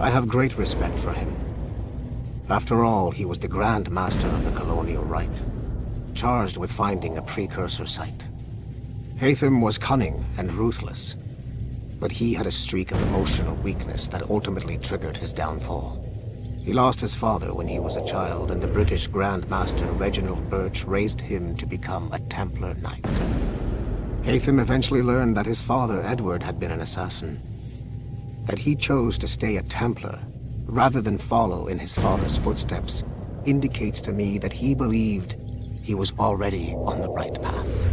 I have great respect for him. After all, he was the Grand Master of the Colonial Rite, charged with finding a precursor site. Haytham was cunning and ruthless, but he had a streak of emotional weakness that ultimately triggered his downfall. He lost his father when he was a child, and the British Grand Master Reginald Birch raised him to become a Templar Knight. Haytham eventually learned that his father, Edward, had been an assassin. That he chose to stay a Templar, rather than follow in his father's footsteps, indicates to me that he believed he was already on the right path.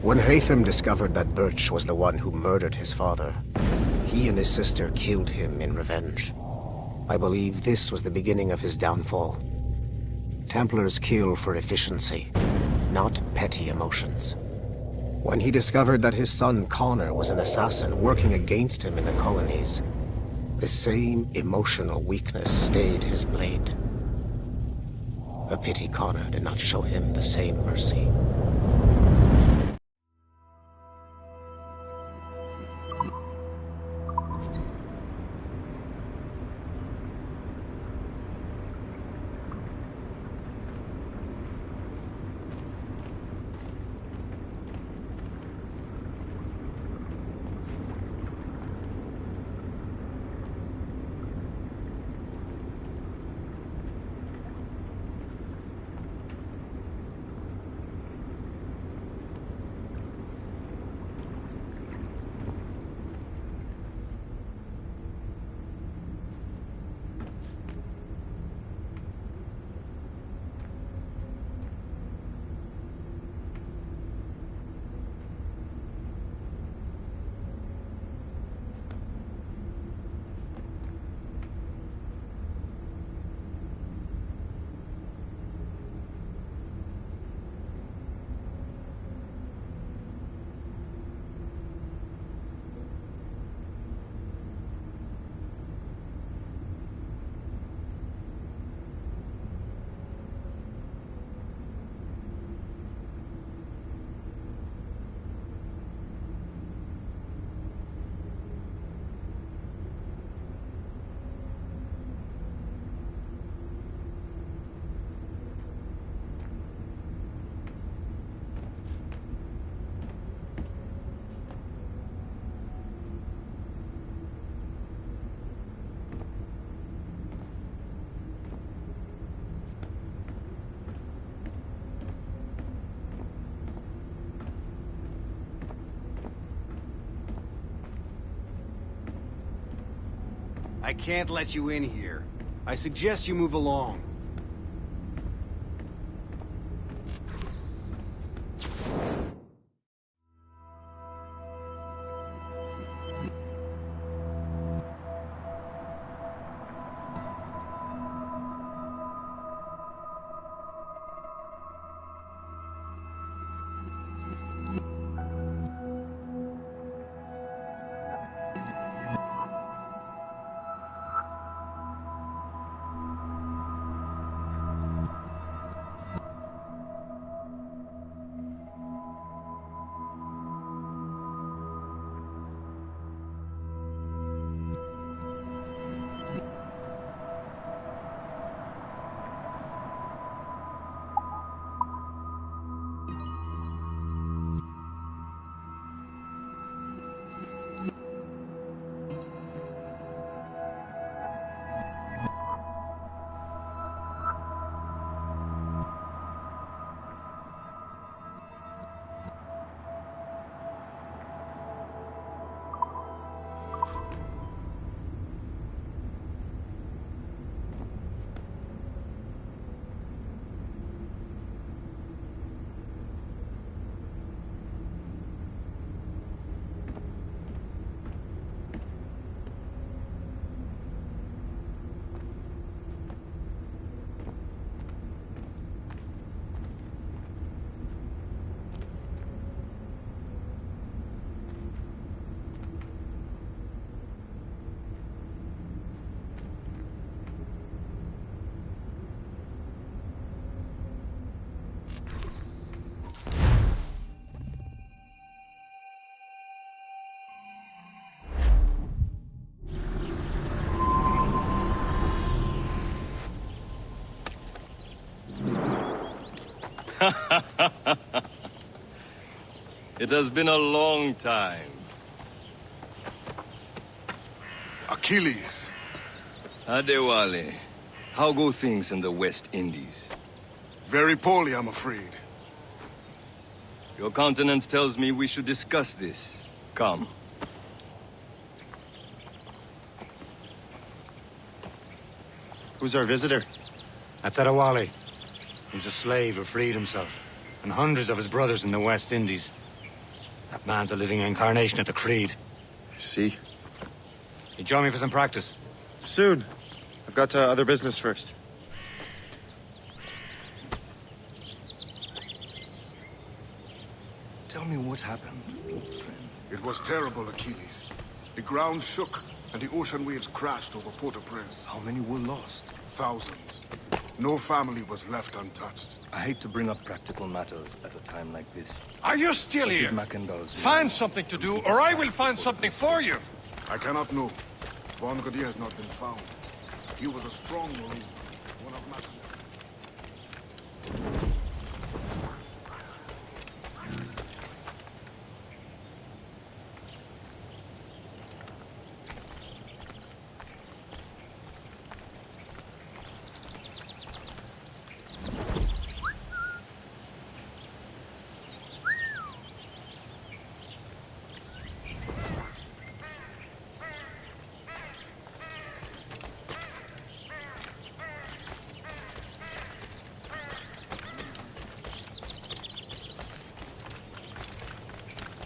When Haytham discovered that Birch was the one who murdered his father, he and his sister killed him in revenge. I believe this was the beginning of his downfall. Templars kill for efficiency, not petty emotions. When he discovered that his son Connor was an assassin working against him in the colonies, the same emotional weakness stayed his blade. A pity Connor did not show him the same mercy. I can't let you in here. I suggest you move along. It has been a long time. Achilles. Adewale, how go things in the West Indies? Very poorly, I'm afraid. Your countenance tells me we should discuss this. Come. Who's our visitor? That's Adewale. He's a slave who freed himself, and hundreds of his brothers in the West Indies. That man's a living incarnation of the Creed. See? You join me for some practice? Soon. I've got other business first. Tell me what happened, old friend. It was terrible, Achilles. The ground shook, and the ocean waves crashed over Port-au-Prince. How many were lost? Thousands. No family was left untouched. I hate to bring up practical matters at a time like this. Are you still What did here? Mackandal's Find something to do, or I will find something for you. I cannot know. Von Godier has not been found. He was a strong marine, one of my...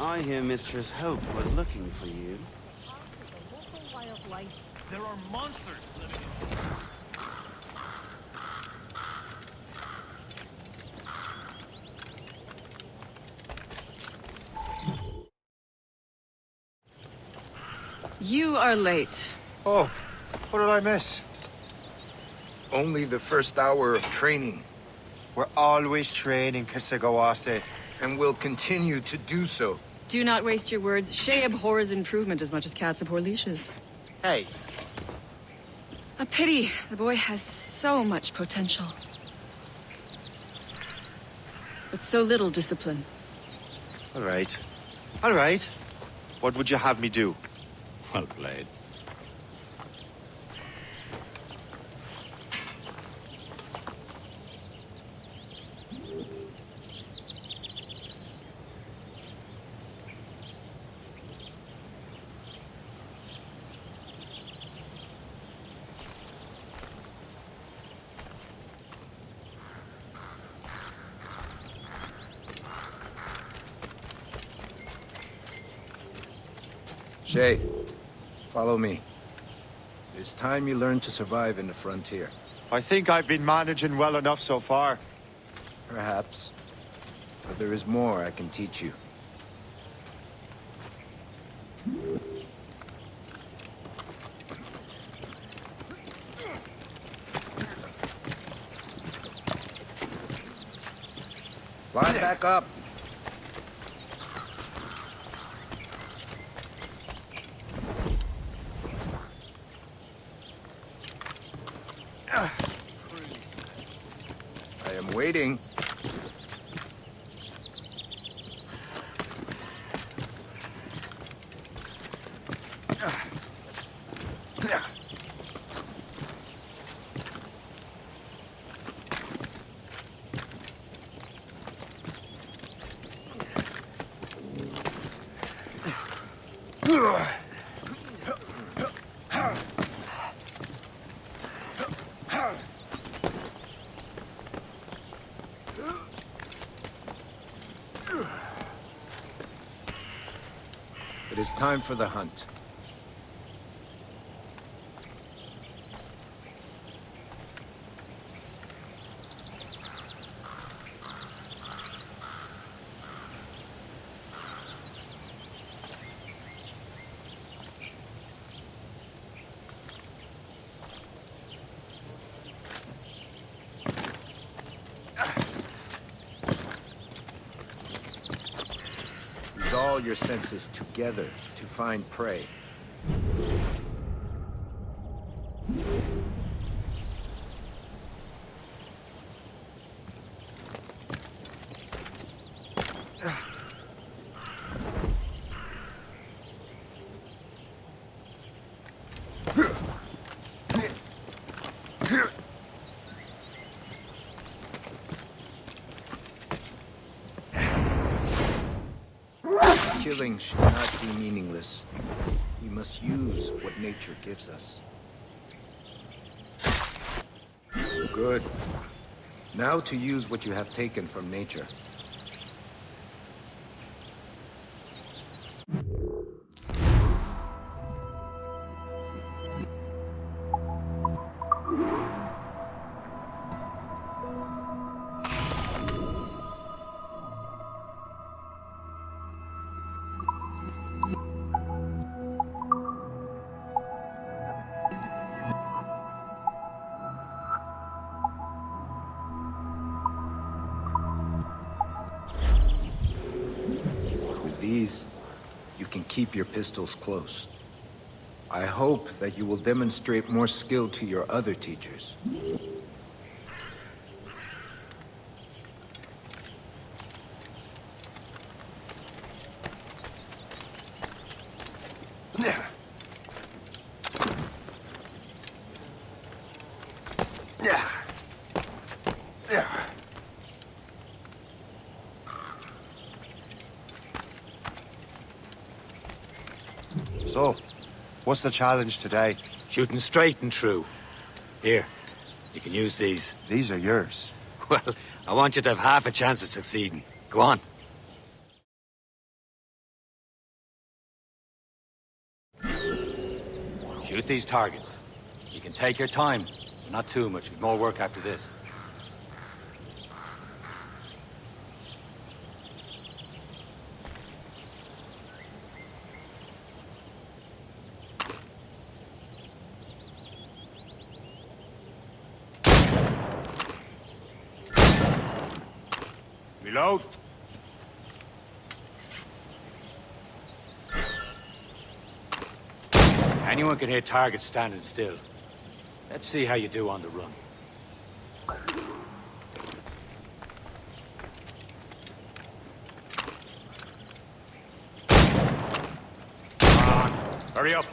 I hear Mistress Hope was looking for you. There are monsters living You are late. Oh, what did I miss? Only the first hour of training. We're always training, Kisagawase. And will continue to do so. Do not waste your words. Shay abhors improvement as much as cats abhor leashes. Hey. A pity. The boy has so much potential. But so little discipline. All right. All right. What would you have me do? Well played. Shay, follow me. It's time you learn to survive in the frontier. I think I've been managing well enough so far. Perhaps. But there is more I can teach you. Line back up. I am waiting. It is time for the hunt. Use all your senses together to find prey. Killing should not be meaningless. We must use what nature gives us. Good. Now to use what you have taken from nature. With these, you can keep your pistols close. I hope that you will demonstrate more skill to your other teachers. So, what's the challenge today? Shooting straight and true. Here, you can use these. These are yours. Well, I want you to have half a chance of succeeding. Go on. Shoot these targets. You can take your time, but not too much. We've more work after this. Reload. Anyone can hit targets standing still. Let's see how you do on the run. Come on, hurry up.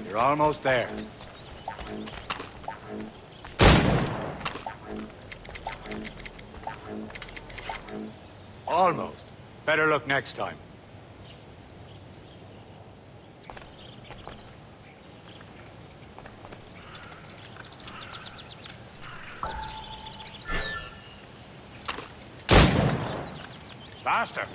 You're almost there. Almost. Better luck next time. Faster.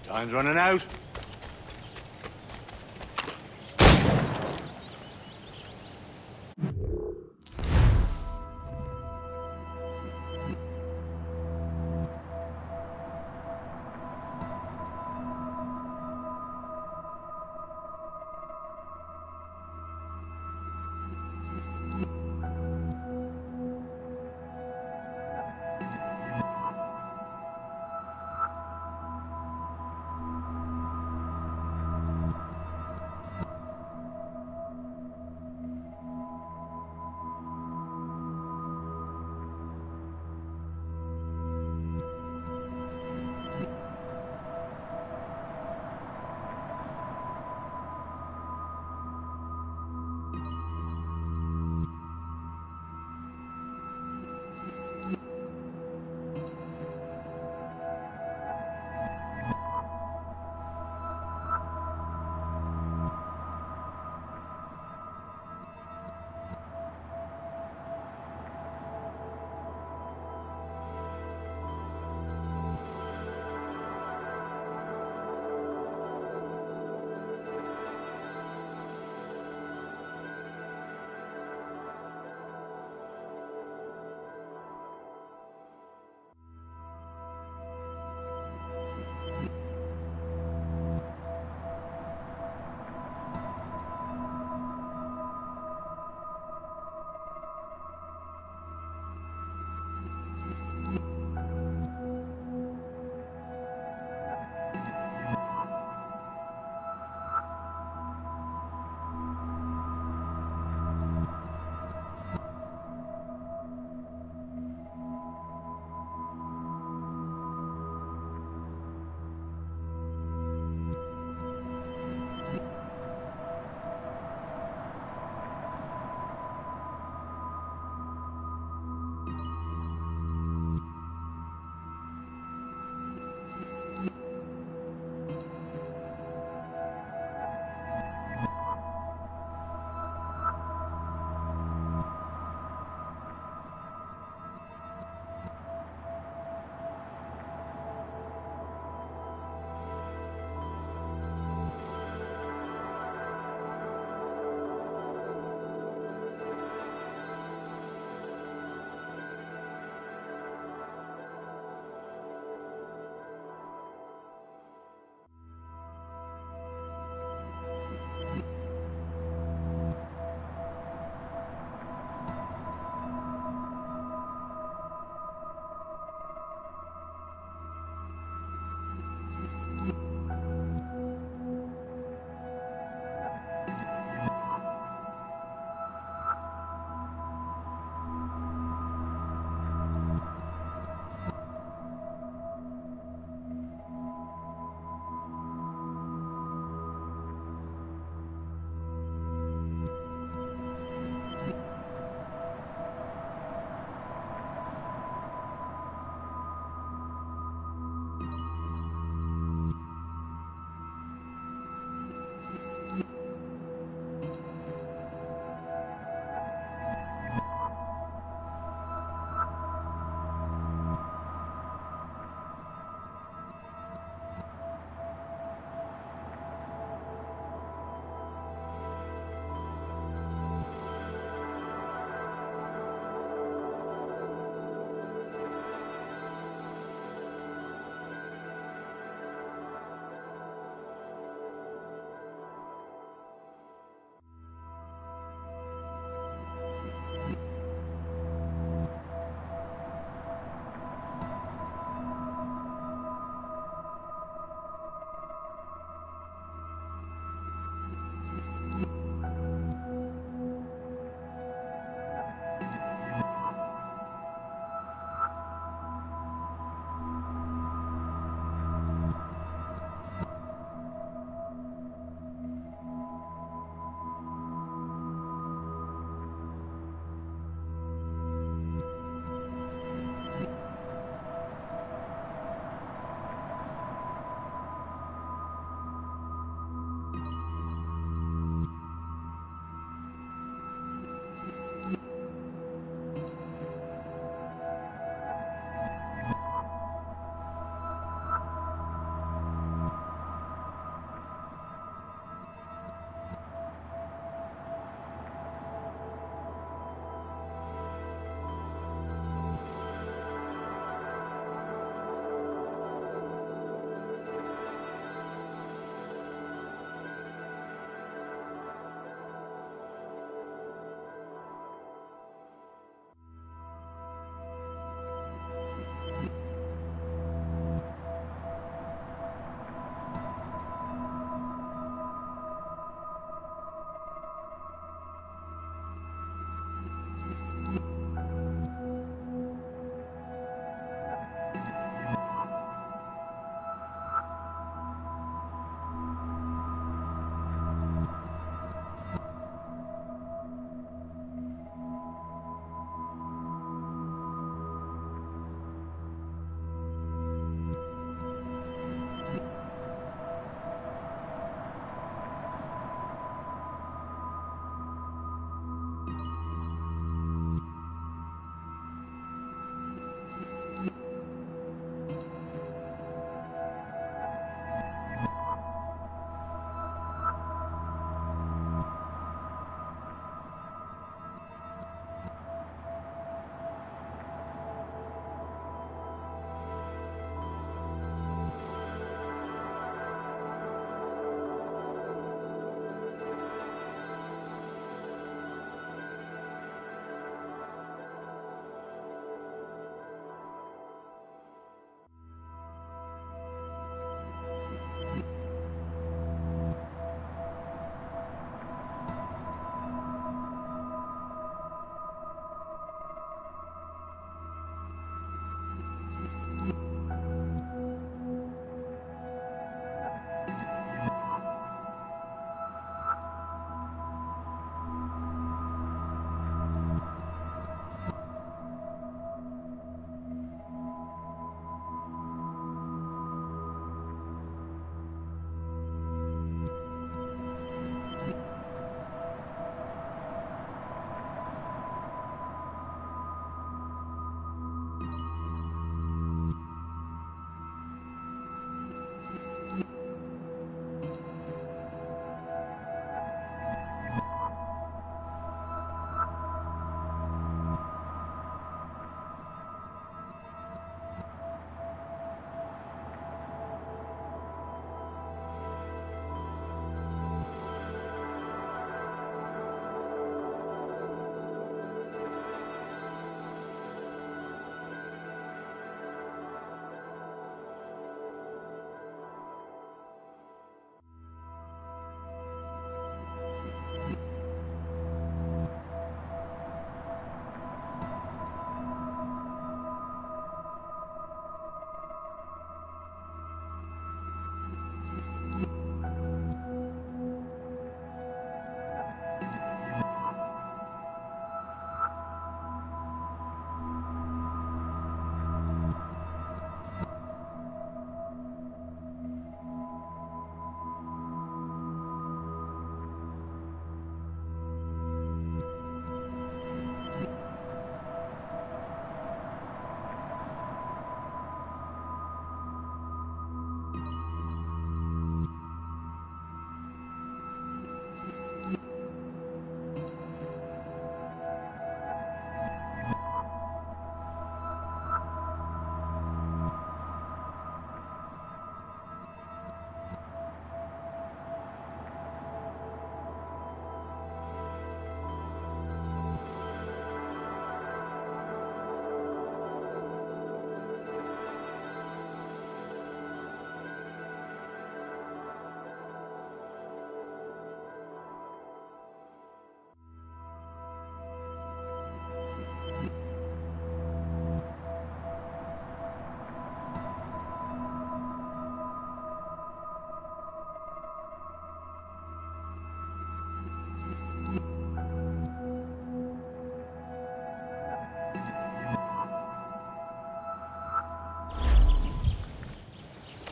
Time's running out.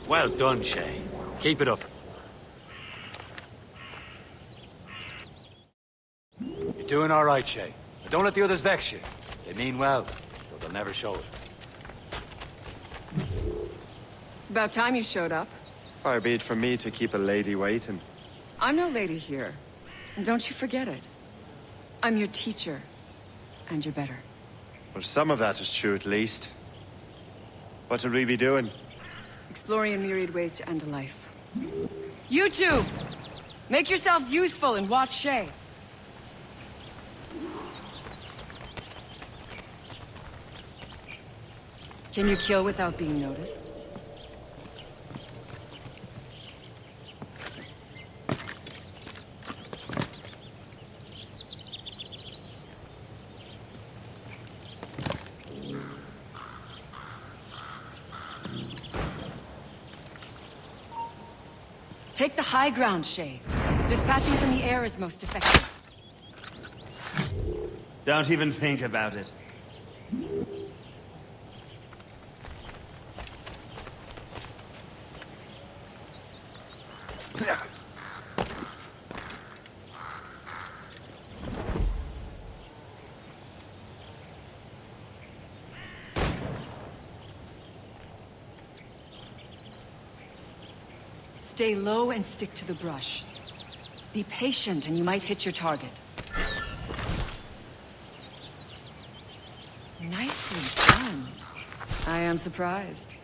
Well done, Shay. Keep it up. You're doing all right, Shay. But don't let the others vex you. They mean well, though they'll never show it. It's about time you showed up. Far be it from me to keep a lady waiting. I'm no lady here. And don't you forget it. I'm your teacher. And you're better. Well, some of that is true at least. What are we be doing? Exploring a myriad ways to end a life. You two! Make yourselves useful and watch Shay. Can you kill without being noticed? Take the high ground, Shay. Dispatching from the air is most effective. Don't even think about it. Stay low and stick to the brush. Be patient and you might hit your target. Nicely done. I am surprised.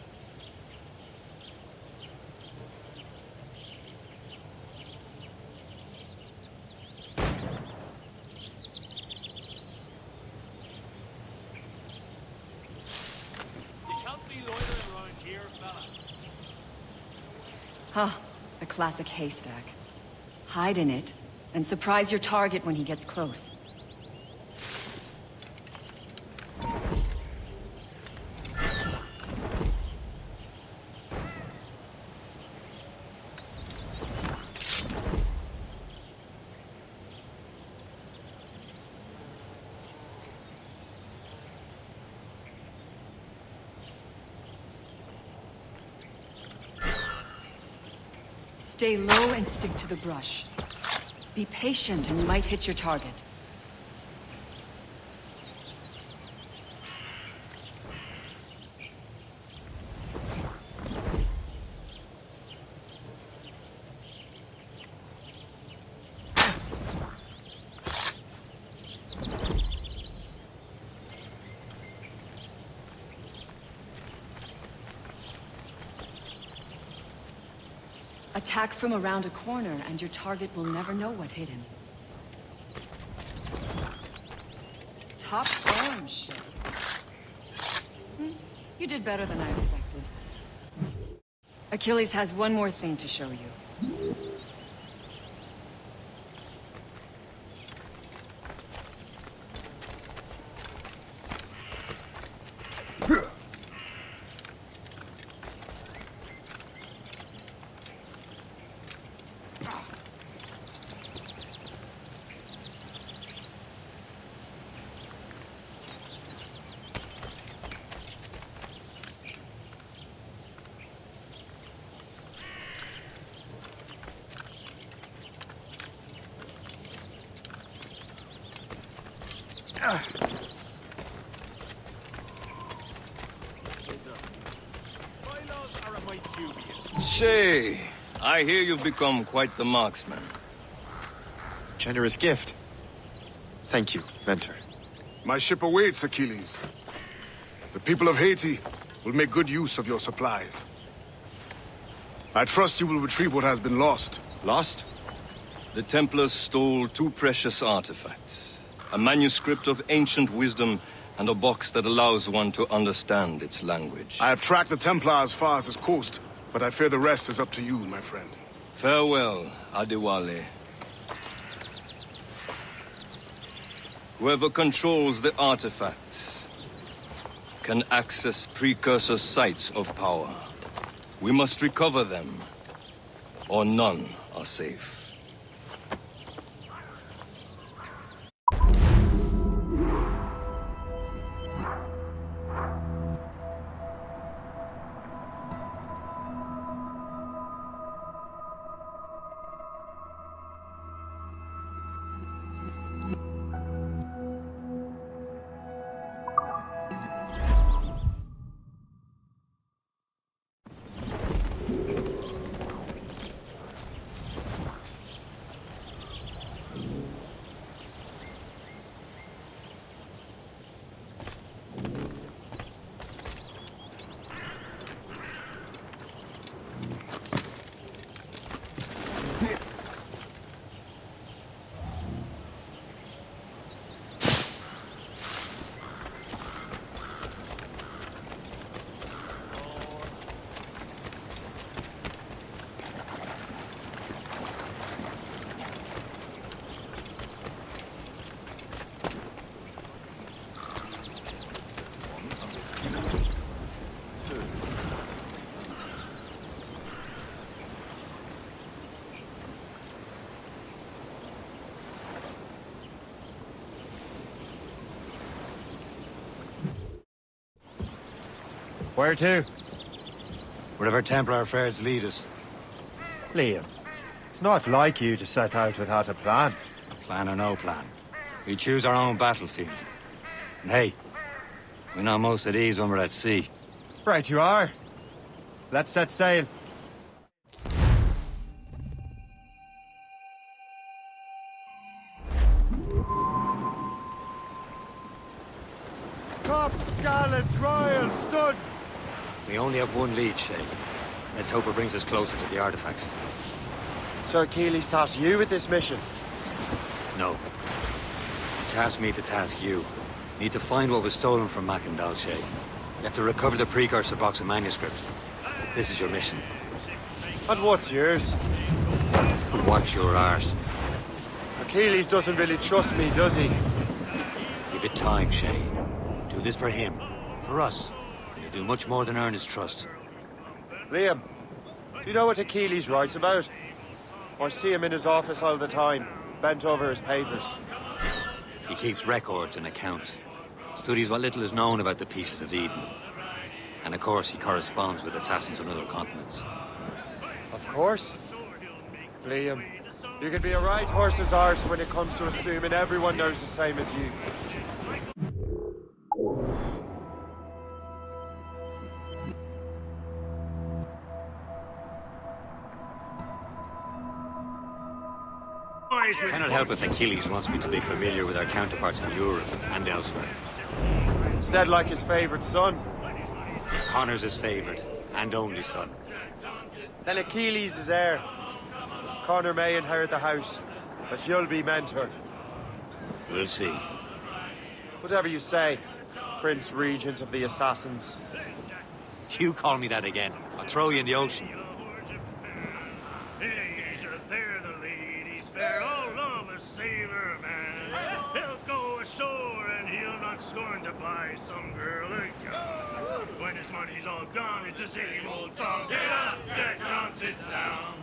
Huh, a classic haystack. Hide in it, and surprise your target when he gets close. Stay low and stick to the brush. Be patient and you might hit your target. Attack from around a corner, and your target will never know what hit him. Top form, shit. You did better than I expected. Achilles has one more thing to show you. Shay, I hear you've become quite the marksman. Generous gift. Thank you, Mentor. My ship awaits, Achilles. The people of Haiti will make good use of your supplies. I trust you will retrieve what has been lost. Lost? The Templars stole 2 precious artifacts. A manuscript of ancient wisdom and a box that allows one to understand its language. I have tracked the Templar as far as this coast, but I fear the rest is up to you, my friend. Farewell, Adewale. Whoever controls the artifacts can access precursor sites of power. We must recover them, or none are safe. Where to? Wherever Templar affairs lead us. Liam, it's not like you to set out without a plan. Plan or no plan. We choose our own battlefield. And hey, we're not most at ease when we're at sea. Right you are. Let's set sail. Tops, gallants, royals, studs! We only have one lead, Shay. Let's hope it brings us closer to the artifacts. Sir Achilles tasked you with this mission. No. He tasked me to task you. Need to find what was stolen from Mackandal, Shay. You have to recover the precursor box of manuscript. This is your mission. And what's yours? Watch your arse. Achilles doesn't really trust me, does he? Give it time, Shay. Do this for him. For us. And you do much more than earn his trust. Liam, do you know what Achilles writes about? I see him in his office all the time, bent over his papers. He keeps records and accounts. Studies what little is known about the pieces of Eden. And of course, he corresponds with assassins on other continents. Of course. Liam, you can be a right horse's arse when it comes to assuming everyone knows the same as you. I cannot help if Achilles wants me to be familiar with our counterparts in Europe and elsewhere. Said like his favorite son. Connor's his favorite, and only son. Then Achilles is heir. Connor may inherit the house, but you'll be mentor. We'll see. Whatever you say, Prince Regent of the Assassins. You call me that again, I'll throw you in the ocean. They're the ladies fair, all love a sailor man. He'll go ashore and he'll not scorn to buy some girl a gun. When his money's all gone, it's the same old song. Get up, Jack John, sit down.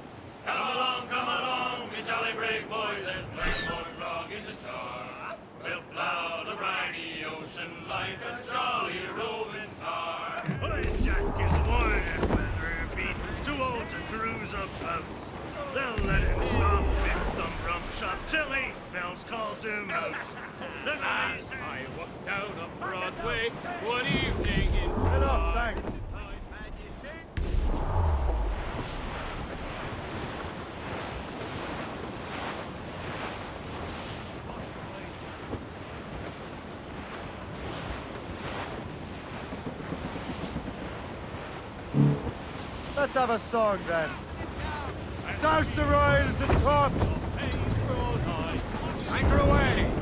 Come along, me jolly brave boys. There's plenty more grog in the jar. We'll plow the briny ocean like a jolly roving tar. Oh, Jack is worn and weather beat, too old to cruise about. They'll let him stop in some rum shop till 8 bells calls him out. The night I walked down a Broadway one evening in Enough, thanks. Let's have a song then. Douse the royals and tops! anchor away!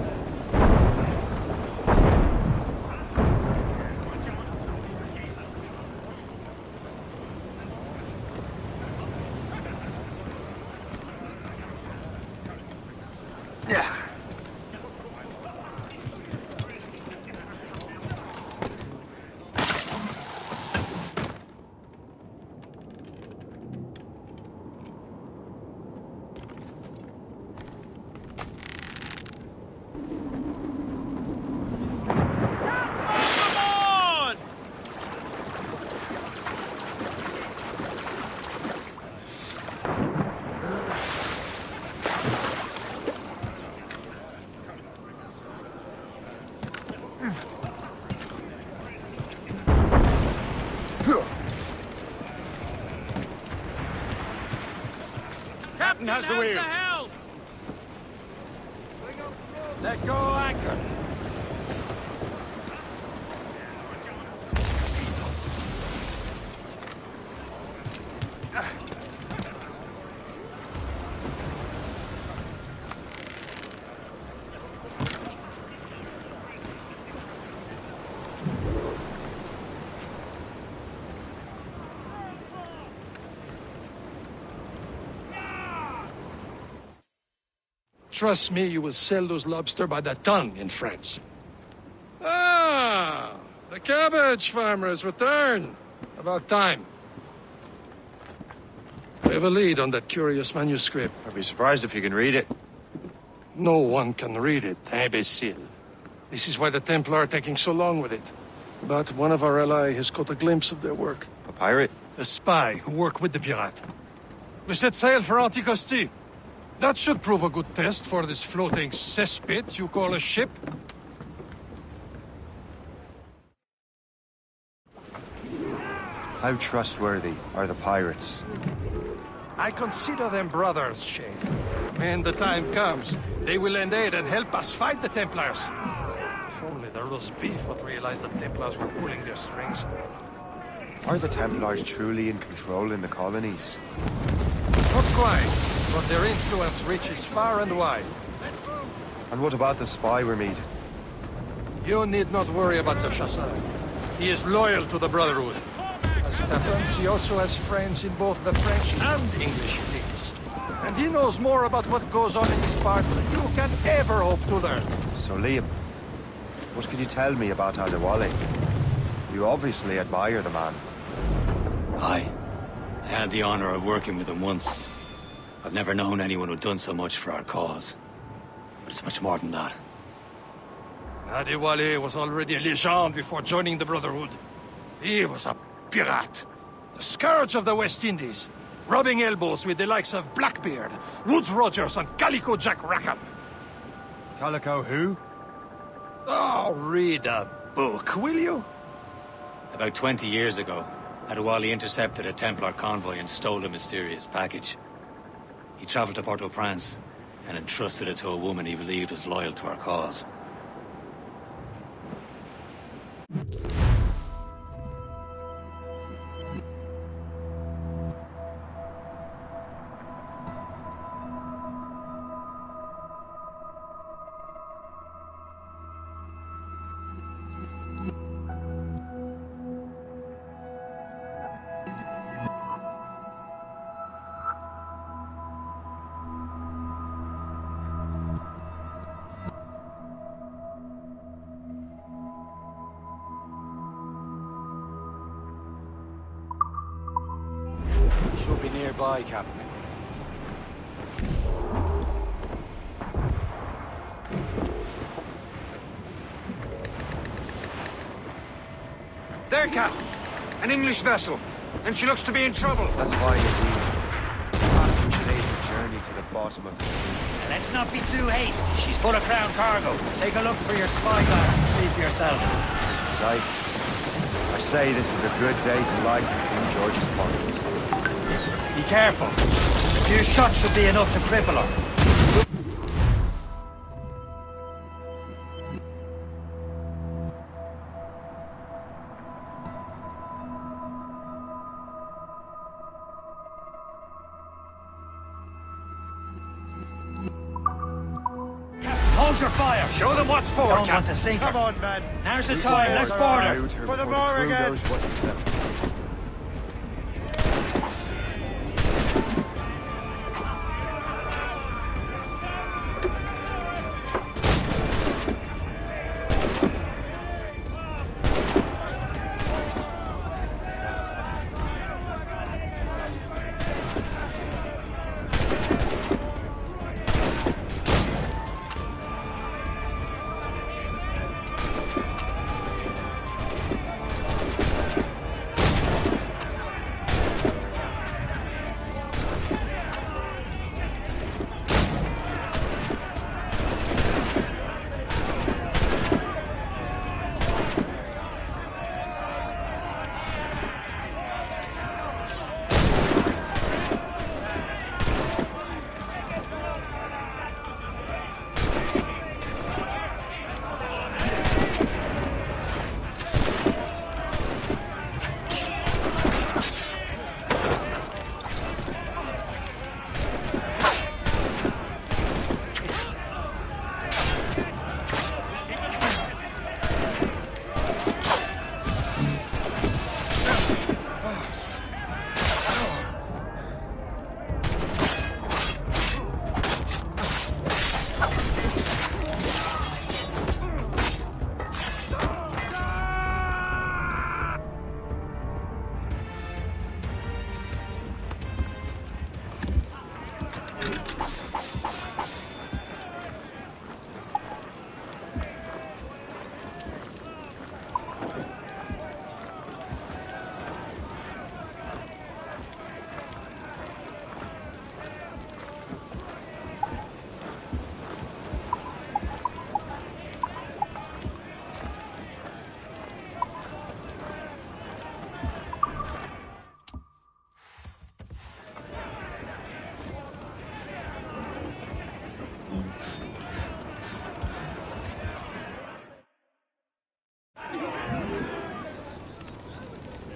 Captain has the wheel. Let go anchor. Trust me, you will sell those lobster by the ton in France. Ah, the cabbage farmers return. About time. We have a lead on that curious manuscript. I'd be surprised if you can read it. No one can read it, imbecile. This is why the Templar are taking so long with it. But one of our allies has caught a glimpse of their work. A pirate? A spy who worked with the pirate. We set sail for Anticosti. That should prove a good test for this floating cesspit you call a ship. How trustworthy are the pirates? I consider them brothers, Shay. When the time comes, they will lend aid and help us fight the Templars. If only the roast beef would realize the Templars were pulling their strings. Are the Templars truly in control in the colonies? Not quite, but their influence reaches far and wide. And what about the spy we're meeting? You need not worry about the Chasseur. He is loyal to the Brotherhood. As it happens, he also has friends in both the French and English fleets. And he knows more about what goes on in these parts than you can ever hope to learn. So, Liam, what could you tell me about Adewale? You obviously admire the man. Aye. I had the honor of working with him once. I've never known anyone who'd done so much for our cause. But it's much more than that. Adewale was already a legend before joining the Brotherhood. He was a pirate. The scourge of the West Indies. Rubbing elbows with the likes of Blackbeard, Woodes Rogers, and Calico Jack Rackham. Calico who? Oh, read a book, will you? About 20 years ago, Adewale intercepted a Templar convoy and stole a mysterious package. He traveled to Port-au-Prince and entrusted it to a woman he believed was loyal to our cause. Should be nearby, Captain. There, Cap. An English vessel. And she looks to be in trouble. That's fine indeed. Perhaps we should aid her journey to the bottom of the sea. Let's not be too hasty. She's full of crown cargo. Take a look through your spyglass and see for yourself. Pretty sight. I say this is a good day to light King George's pockets. Be careful. A few shots should be enough to cripple her. Hold your fire. Show them what's for. Don't want to sink her. Come on, man. Now's the time. Let's board her. For the bar again.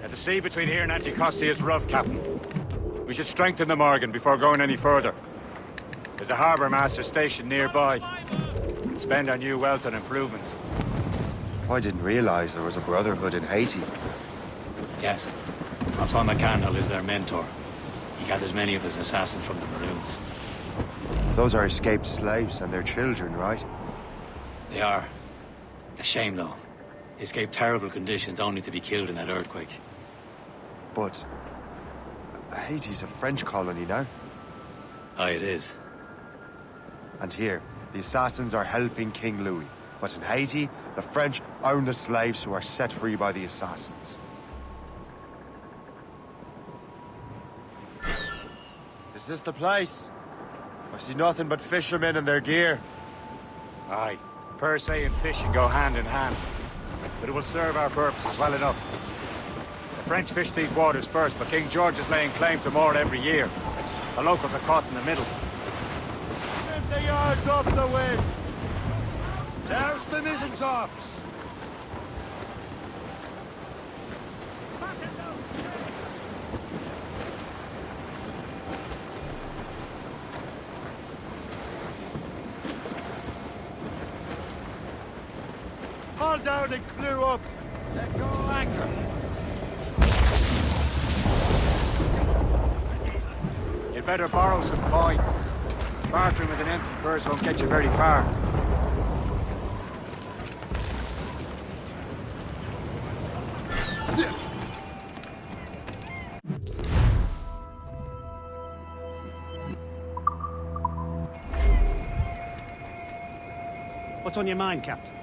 The sea between here and Anticosti is rough, Captain. We should strengthen the Morgan before going any further. There's a harbour master stationed nearby. We'll spend our new wealth on improvements. I didn't realize there was a brotherhood in Haiti. Yes. Osman McCandle is their mentor. He gathers many of his assassins from the Maroons. Those are escaped slaves and their children, right? They are. A shame, though. They escaped terrible conditions only to be killed in that earthquake. But Haiti's a French colony now. Aye, it is. And here, the assassins are helping King Louis. But in Haiti, the French own the slaves who are set free by the assassins. Is this the place? I see nothing but fishermen and their gear. Aye. Per se and fishing go hand in hand. But it will serve our purposes well enough. The French fish these waters first, but King George is laying claim to more every year. The locals are caught in the middle. 50 yards off the wind! Douse the mizzen tops! Haul down and clew up! Let go anchor! You'd better borrow some coin. Bartering with an empty purse won't get you very far. What's on your mind, Captain?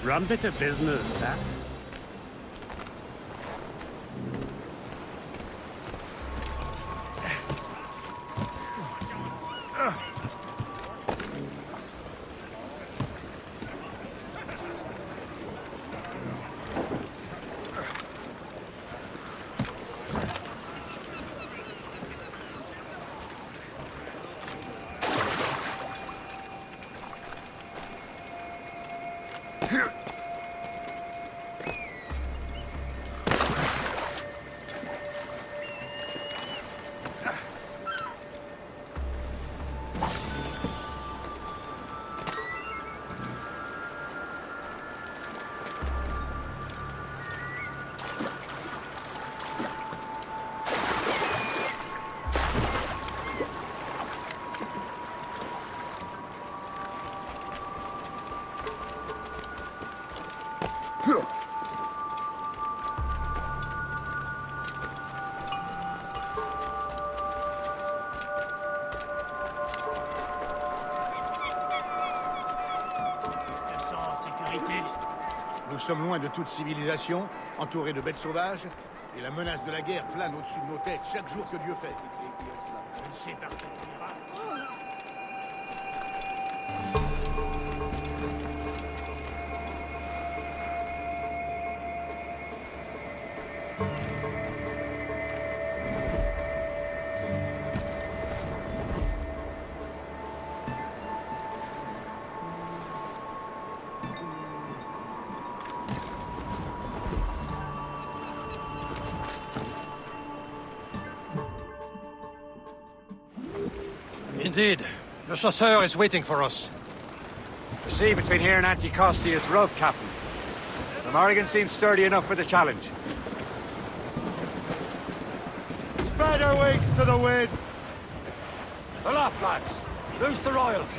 Rum bit of business, that. Nous sommes loin de toute civilisation, entourés de bêtes sauvages, et la menace de la guerre plane au-dessus de nos têtes chaque jour que Dieu fait. Indeed. Le chasseur is waiting for us. The sea between here and Anticosti is rough, Captain. The Morrigan seems sturdy enough for the challenge. Spread our wings to the wind! Aloft, lads! Loose the royals!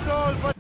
us all, but